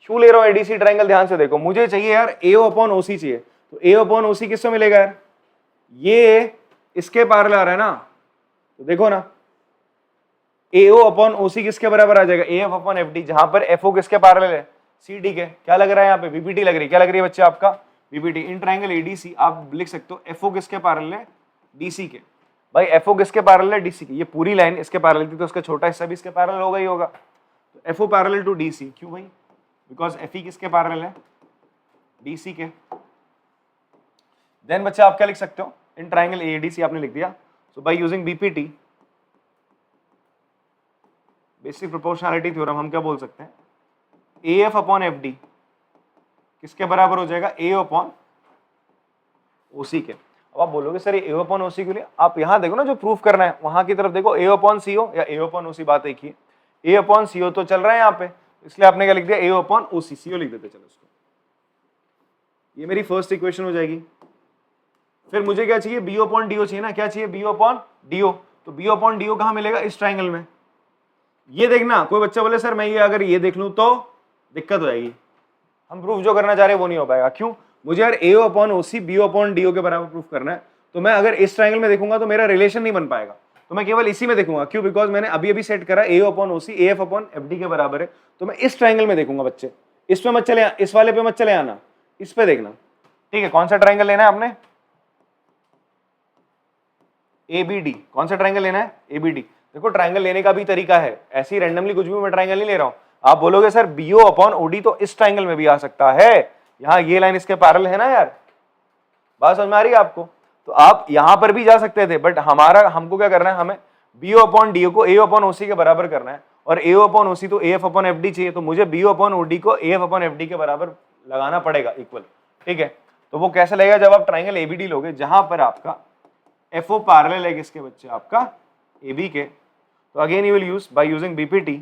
क्यों ले रहा हूं ADC ट्राइंगल? ध्यान से देखो, मुझे चाहिए यार AO अपॉन OC चाहिए, तो AO अपॉन OC किससे मिलेगा यार? ये इसके पैरेलल आ रहा है ना, तो देखो ना AO अपॉन OC किसके बराबर आ जाएगा, AF अपॉन FD, जहां पर FO किसके पैरेलल है, CD के। क्या लग रहा है यहाँ पे, BPT लग रही है। क्या लग रही है बच्चे आपका, BPT। इन ट्राइंगल ADC आप लिख सकते हो FO किसके पैरेलल है, DC के। भाई FO किसके पैरेलल है, DC के। ये पूरी लाइन इसके पैरेलल थी तो उसका छोटा हिस्सा भी इसके पैरेलल होगा ही होगा। तो FO पैरेलल टू DC, क्यों भाई, बिकॉज FE किसके पैरेलल है, DC के। देन बच्चे आप क्या लिख सकते हो, इन ट्राइंगल ADC आपने लिख दिया। So by using BPT, basic proportionality theorem, हम क्या बोल सकते हैं, AF अपॉन FD किसके बराबर हो जाएगा, AO अपॉन OC के। अब आप बोलोगे सर ये AO अपॉन OC के लिए, आप यहां देखो ना जो प्रूफ करना है वहां की तरफ देखो, AO अपॉन CO या AO अपॉन OC, बात एक ही है। A अपॉन CO तो चल रहा है यहाँ पे, इसलिए आपने क्या लिख दिया, AO अपॉन OC, CO लिख देते चलो उसको। ये मेरी फर्स्ट इक्वेशन हो जाएगी। फिर मुझे क्या चाहिए, BO अपॉन DO चाहिए ना, क्या चाहिए, BO अपॉन DO। तो BO अपॉन DO कहां मिलेगा, इस ट्राइंगल में। ये देखना, कोई बच्चा बोले सर मैं ये अगर ये देख लूं तो दिक्कत हो जाएगी, हम प्रूफ जो करना चाह रहे हैं वो नहीं हो पाएगा। क्यों, मुझे यार AO upon OC BO upon DO के बराबर प्रूफ करना है, तो मैं अगर इस ट्राइंगल में देखूंगा तो मेरा रिलेशन नहीं बन पाएगा, तो मैं केवल इसी में देखूंगा। क्यों, बिकॉज मैंने अभी अभी सेट करा AO upon OC AF upon FD के बराबर है, तो मैं इस ट्राइंगल में देखूंगा बच्चे, इस पे मत चले, इस वाले पे मत चले आना, इस पे देखना। ठीक है, कौन सा ट्राइंगल लेना है आपने, ABD। कौन सा ट्राइंगल लेना है, ABD। देखो ट्राइंगल लेने का भी तरीका है, ऐसे ही रैंडमली कुछ भी मैं ट्राइंगल नहीं ले रहा हूं। आप बोलोगे सर BO अपॉन OD तो इस ट्राइंगल में भी आ सकता है, यहाँ ये लाइन इसके पैरेलल है ना यार, बात समझ में आ रही है आपको। तो आप यहां पर भी जा सकते थे, बट हमको क्या करना है, हमें BO अपॉन DO को AO अपॉन OC के बराबर करना है, और AO अपॉन OC तो AF अपॉन FD चाहिए, तो मुझे BO अपॉन OD को AF अपॉन FD के बराबर लगाना पड़ेगा, इक्वल। ठीक है, तो वो कैसे लगेगा, जब आप ट्राइंगल ABD लोगे जहां पर आपका FO पैरेलल है किसके बच्चे, आपका AB के। तो again you will use by using BPT,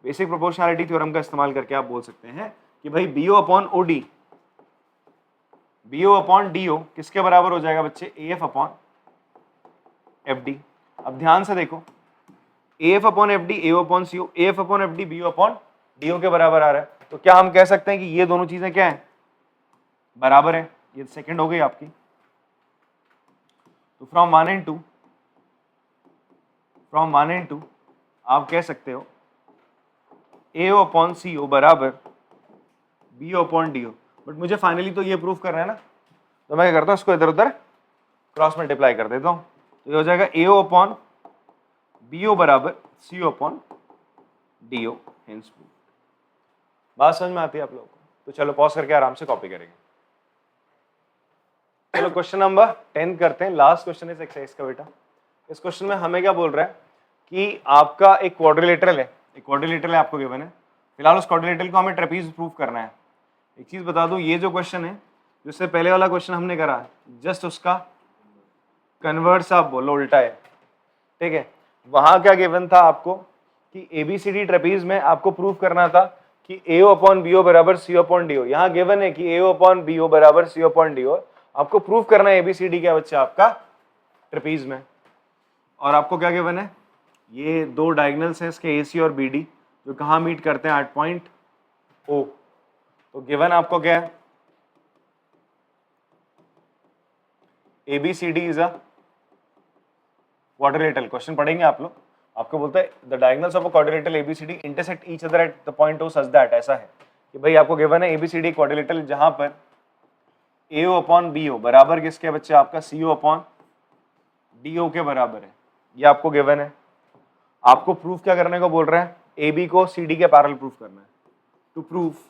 basic proportionality theorem का इस्तेमाल करके आप बोल सकते हैं कि भाई BO upon OD BO upon DO किसके बराबर हो जाएगा बच्चे, AF अपॉन FD। अब ध्यान से देखो, AF upon FD AO upon CO, AF upon FD BO upon DO के बराबर आ रहा है, तो क्या हम कह सकते हैं कि ये दोनों चीजें क्या है, बराबर है। ये सेकंड हो गई आपकी। तो फ्रॉम वन एंड टू आप कह सकते हो AO अपॉन CO बराबर BO अपॉन DO, बट मुझे फाइनली तो ये प्रूफ करना है ना, तो मैं क्या करता हूँ, इसको इधर उधर क्रॉस मल्टीप्लाई कर देता हूँ, तो ये हो जाएगा AO अपॉन BO बराबर CO upon DO, hence proof. बात समझ में आती है आप लोगों को, तो चलो पॉज करके आराम से कॉपी करेंगे। चलो क्वेश्चन नंबर 10 करते हैं, लास्ट क्वेश्चन इस एक्सरसाइज का बेटा। इस क्वेश्चन में हमें क्या बोल रहा है कि आपका एक क्वाड्रिलेटरल है, एक क्वाड्रिलेटरल है आपको गिवन है, फिलहाल उस क्वाड्रिलेटरल को हमें ट्रेपीज प्रूव करना है। एक चीज बता दूं, ये जो क्वेश्चन है, जिससे पहले वाला क्वेश्चन हमने करा है, जस्ट उसका कन्वर्स आप बोलो, उल्टा है। ठीक है, वहां क्या गिवन था आपको कि ABCD ट्रेपीज में आपको प्रूव करना था कि AO अपॉन BO बराबर CO अपॉन DO। यहाँ गिवन है कि AO अपॉन BO बराबर CO अपॉन DO, आपको प्रूव करना है ABCD क्या बच्चा आपका ट्रेपीज में। और आपको क्या गिवन है, ये दो डायगोनल्स हैं इसके AC और BD, जो कहाँ मीट करते हैं, 8 पॉइंट O। तो गिवन आपको क्या है, ABCD is a quadrilateral. Question पढ़ेंगे आप लोग, आपको बोलता है the diagonals of a quadrilateral ABCD intersect each other at the point O such that. ऐसा है कि भाई आपको गिवन है ABCD क्वाड्रिलेटरल जहां पर AO अपॉन BO बराबर किसके बच्चे, आपका CO अपॉन DO के बराबर है, ये आपको गिवन है। आपको प्रूफ क्या करने को बोल रहे हैं, AB को CD के पैरेलल प्रूफ करना है। टू प्रूफ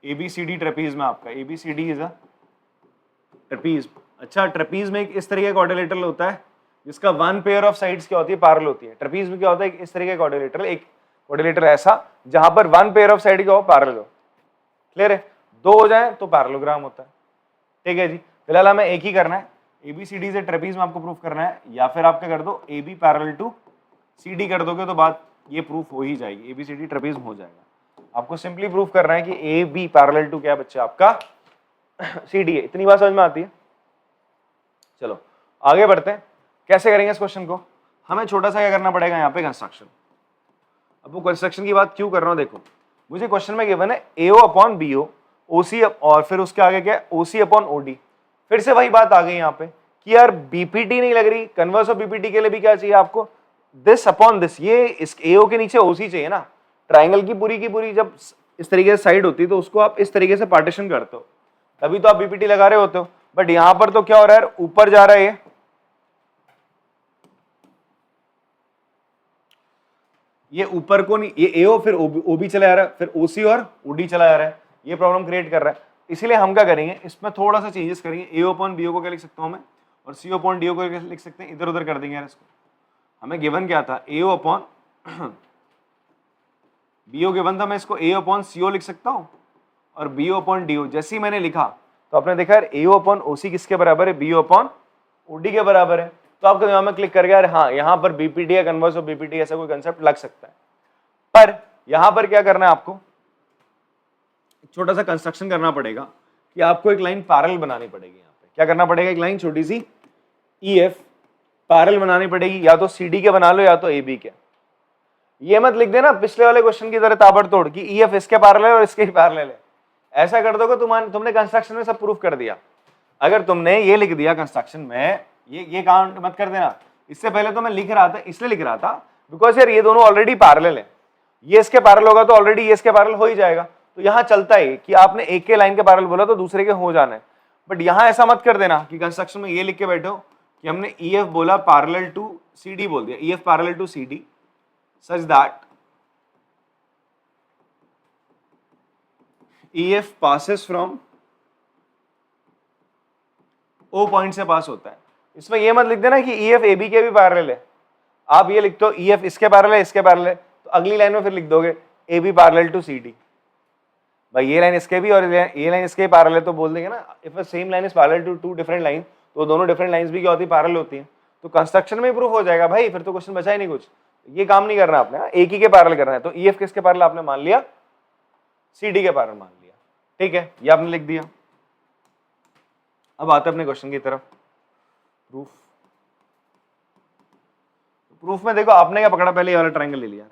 ABCD ट्रेपीज में आपका ABCD इज अ ट्रेपीज। अच्छा, ट्रेपीज में एक इस तरीके का क्वाड्रिलेटरल होता है जिसका वन पेयर ऑफ साइड्स क्या होती है, पैरेलल होती है। ट्रेपीज में क्या होता है, इस तरीके का क्वाड्रिलेटरल, एक क्वाड्रिलेटरल ऐसा जहां पर वन पेयर ऑफ साइड क्या हो, पैरेलल हो। क्लियर है, दो हो जाए तो पैरेललोग्राम होता है। ठीक है जी, फिलहाल हमें एक ही करना है, ABCD से ट्रेपीज में आपको प्रूफ करना है, या फिर आप क्या कर दो AB पैरेलल टू CD कर दोगे तो बात ये प्रूफ हो ही जाएगी, ABCD ट्रेपीज हो जाएगा। आपको सिंपली प्रूफ करना है कि AB पैरेलल टू क्या बच्चे आपका CD है। इतनी बात समझ में आती है। चलो आगे बढ़ते हैं, कैसे करेंगे इस क्वेश्चन को। हमें छोटा सा क्या करना पड़ेगा यहाँ पे, कंस्ट्रक्शन। अब वो कंस्ट्रक्शन की बात क्यों कर रहा हूँ, देखो मुझे क्वेश्चन में गिवन है AO अपॉन BO OC और फिर उसके आगे क्या है OC अपॉन OD। फिर से वही बात आ गई यहाँ पे कि यार बीपीटी नहीं लग रही, कन्वर्स ऑफ बीपीटी के लिए भी क्या चाहिए आपको, दिस अपॉन दिस, ये इस एओ के नीचे ओसी चाहिए ना। ट्राइंगल की पूरी जब इस तरीके से साइड होती है तो उसको आप इस तरीके से पार्टीशन करते हो, तभी तो आप बीपीटी लगा रहे होते हो। बट यहां पर तो क्या हो रहा है, ऊपर जा रहा है ये ऊपर को नहीं, ये एओ फिर ओबी चला जा रहा है, फिर ओसी और ओडी चला जा रहा है, ये प्रॉब्लम क्रिएट कर रहा है। इसीलिए हम क्या करेंगे, इसमें थोड़ा सा चेंजेस करेंगे। एओ अपॉन बीओ को क्या लिख सकता हूं मैं, और सी अपॉन डीओ को क्या लिख सकते हैं, इधर उधर कर देंगे यार इसको। हमें गिवन क्या था, एओ अपॉन बीओ गिवन था, मैं इसको ए अपॉन सीओ लिख सकता हूं और बीओ अपॉन डीओ। जैसे ही मैंने लिखा तो आपने देखा यार एओ अपॉन ओसी किसके बराबर है, बीओ अपॉन ओडी के बराबर है। तो आपके दिमाग में क्लिक कर गया, हाँ यहाँ पर बीपीटी या कन्वर्स ऑफ बीपीटी ऐसा कोई कंसेप्ट लग सकता है। पर यहां पर क्या करना है आपको, छोटा सा कंस्ट्रक्शन करना पड़ेगा कि आपको एक लाइन पैरेलल बनानी पड़ेगी। यहाँ पे क्या करना पड़ेगा, एक लाइन छोटी सी ईएफ पैरेलल बनानी पड़ेगी, या तो सीडी के बना लो या तो एबी के। ये मत लिख देना पिछले वाले क्वेश्चन की तरह ताबड़तोड़ कि ईएफ इसके पैरेलल है और इसके ही पैरेलल है। ऐसा कर दोगे तुमने कंस्ट्रक्शन में सब प्रूफ कर दिया। अगर तुमने ये लिख दिया कंस्ट्रक्शन में, ये काम मत कर देना। इससे पहले तो मैं लिख रहा था, इसलिए लिख रहा था बिकॉज यार ये दोनों ऑलरेडी पैरेलल है, ये इसके पैरेलल होगा तो ऑलरेडी ये इसके पैरेलल हो ही जाएगा। तो यहां चलता है कि आपने एक के लाइन के पैरेलल बोला तो दूसरे के हो जाना है। बट यहां ऐसा मत कर देना कि कंस्ट्रक्शन में ये लिख के बैठो कि हमने ईएफ बोला पैरेलल टू सीडी बोल दिया, EF parallel to CD such that EF passes from O point से पास होता है। इसमें यह मत लिख देना कि EF AB के भी पैरेलल है। आप ये लिखते हो EF इसके पैरेलल है, इसके पैरेलल है, तो अगली लाइन में फिर लिख दोगे AB पैरेलल टू CD। भाई ये लाइन इसके भी और ये लाइन इसके पैरेलल है तो बोल देंगे ना, if a same line is parallel to two different line, तो दोनों डिफरेंट लाइंस भी क्या होती है, पैरेलल होती है। तो कंस्ट्रक्शन में प्रूफ हो जाएगा भाई, फिर तो क्वेश्चन बचा ही नहीं कुछ। ये काम नहीं करना आपने, एक ही के पैरेलल करना है। तो EF किसके पैरेलल आपने मान लिया, CD के पैरेलल मान लिया, ठीक है, ये आपने लिख दिया। अब आते हैं अपने क्वेश्चन की तरफ, प्रूफ। प्रूफ में देखो आपने क्या पकड़ा, पहले ये वाला ट्रायंगल ले लिया।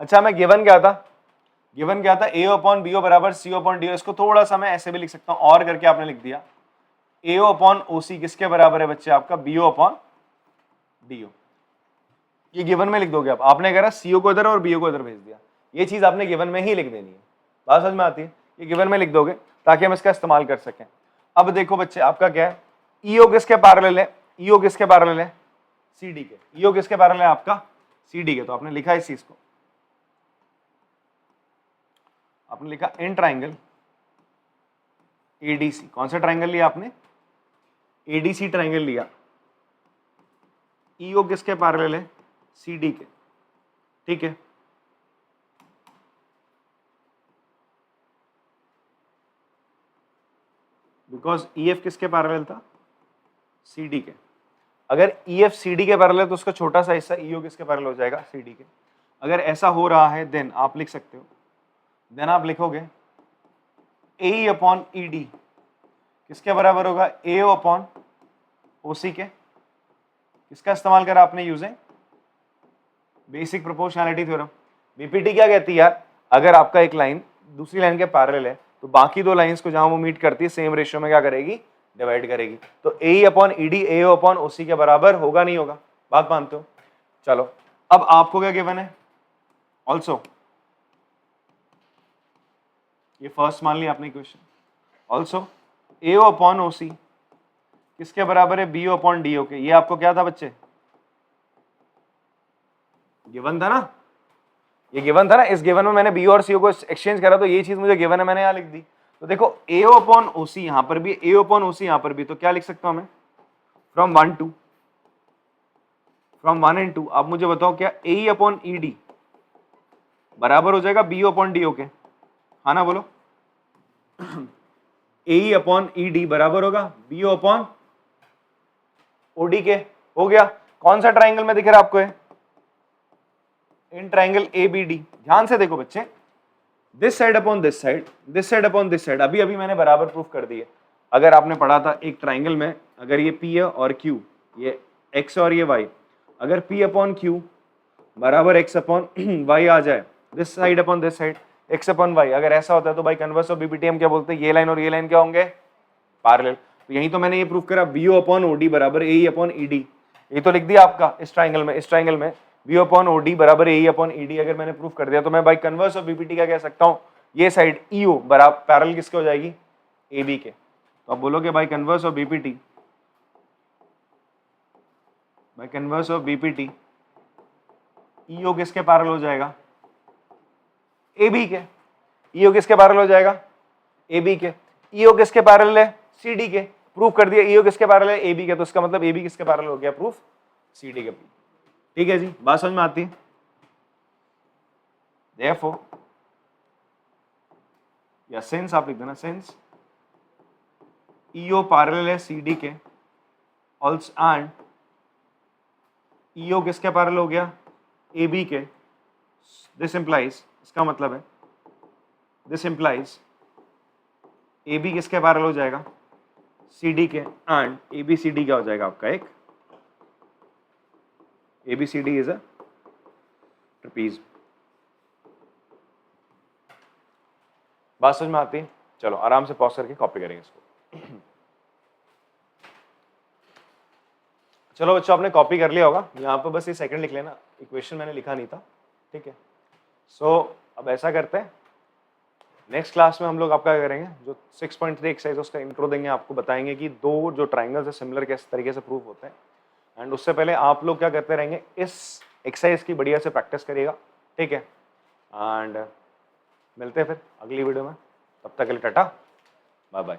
अच्छा मैं गिवन क्या था, गिवन क्या था, AO अपॉन BO बराबर CO अपॉन DO। इसको थोड़ा सा मैं ऐसे भी लिख सकता हूं, और करके आपने लिख दिया AO अपॉन OC किसके बराबर है बच्चे, आपका BO अपॉन DO। ये गिवन में लिख दोगे आप, आपने कह रहा CO को इधर और BO को इधर भेज दिया, ये चीज आपने गिवन में ही लिख देनी है। बात समझ में आती है, ये गिवन में लिख दोगे ताकि हम इसका इस्तेमाल कर सकें। अब देखो बच्चे आपका क्या है, EO किसके पैरेलल है, EO किसके पैरेलल है, CD के। EO किसके पैरेलल है आपका, CD के। तो आपने लिखा इस चीज को, आपने लिखा इन ट्राइंगल ADC। कौन सा ट्राइंगल लिया आपने, ADC ट्राइंगल लिया। EO किसके पैरेलल है, CD के, ठीक है। बिकॉज EF किसके पैरेलल था, CD के। अगर EF CD के पैरेलल है तो उसका छोटा सा हिस्सा EO किसके पैरेलल हो जाएगा, CD के। अगर ऐसा हो रहा है देन आप लिख सकते हो, देन आप लिखोगे AE अपॉन ED किसके बराबर होगा, AO अपॉन OC के। किसका इस्तेमाल करा आपने, using basic proportionality theorem. BPT क्या कहती है यार, अगर आपका एक लाइन दूसरी लाइन के पैरेलल है तो बाकी दो लाइंस को जहां वो मीट करती है सेम रेशियो में क्या करेगी, डिवाइड करेगी। तो AE upon ED AO upon OC के बराबर होगा, नहीं होगा, बात मानते हो। चलो अब आपको क्या गिवन है, ऑल्सो ये फर्स्ट मान लिया आपने question, also AO upon OC किसके बराबर है, BO अपॉन DO के। ये आपको क्या था बच्चे, गिवन था ना, ये गिवन था ना। इस गिवन में मैंने BO और CO को एक्सचेंज करा तो ये चीज मुझे गिवन है, मैंने यहाँ लिख दी। तो देखो AO अपॉन OC यहां पर भी, AO अपॉन OC यहां पर भी, तो क्या लिख सकता हूं मैं, फ्रॉम 1 एंड 2। आप मुझे बताओ क्या AE अपॉन ED बराबर हो जाएगा BO अपॉन DO के, हाँ ना बोलो। AE अपॉन ED बराबर होगा BO अपॉन OD के, हो गया। कौन सा ट्राइंगल में दिख रहा है आपको, है इन ट्राइंगल ABD। ध्यान से देखो बच्चे, this side upon this side, this side upon this side, अभी अभी मैंने बराबर प्रूफ कर दिए। अगर आपने पढ़ा था एक ट्राइंगल में, अगर ये P है और Q, ये X और ये Y, अगर P अपॉन Q बराबर X अपॉन Y आ जाए, this side upon this side X upon Y, अगर ऐसा होता है तो भाई कन्वर्स ऑफ बीपीटी हम क्या बोलते हैं, ये लाइन और ये लाइन क्या होंगे, पैरेलल। तो यही तो मैंने ये प्रूव करा, BO अपॉन OD बराबर AE अपॉन ED, ये तो लिख दिया आपका इस ट्राइंगल में BO अपॉन OD बराबर AE अपॉन ED अगर मैंने प्रूव कर दिया तो मैं बाय कन्वर्स ऑफ BPT क्या कह सकता हूँ, ये साइड EO बराबर पैरेलल किसके हो जाएगी, AB के। तो आप बोलोगे bye converse of BPT, bye converse of BPT EO किसके पैरेलल हो जाएगा, AB के। EO किसके पैरेलल हो जाएगा, AB के। EO किसके पैरेलल है, CD के। प्रूफ कर दिया EO किसके पैरेलल है, AB के, तो इसका मतलब AB किसके पैरेलल हो गया, प्रूफ CD के। ठीक है जी, बात समझ में आती है। Therefore, या सिंस आप लिख देना, सिंस EO पैरेलल है CD के, ऑल्सो एंड EO किसके पैरेलल हो गया, AB के। दिस इंप्लाइज, इसका मतलब है दिस इंप्लाइज AB किसके पैरेलल हो जाएगा, CD के, एंड ABCD क्या हो जाएगा आपका, एक ABCD इज अ ट्रेपीज। बात समझ में आती है। चलो आराम से पॉज करके कॉपी करेंगे इसको। चलो बच्चों आपने कॉपी कर लिया होगा, यहाँ पर बस ये सेकंड लिख लेना, इक्वेशन मैंने लिखा नहीं था, ठीक है। सो अब ऐसा करते हैं, नेक्स्ट क्लास में हम लोग आपका करेंगे जो 6.3 एक्सरसाइज उसका इंट्रो देंगे, आपको बताएंगे कि दो जो ट्राइंगल्स है सिमिलर किस तरीके से प्रूव होते हैं। एंड उससे पहले आप लोग क्या करते रहेंगे, इस एक्सरसाइज की बढ़िया से प्रैक्टिस करिएगा, ठीक है। एंड मिलते हैं फिर अगली वीडियो में, तब तक के लिए टाटा, बाय बाय।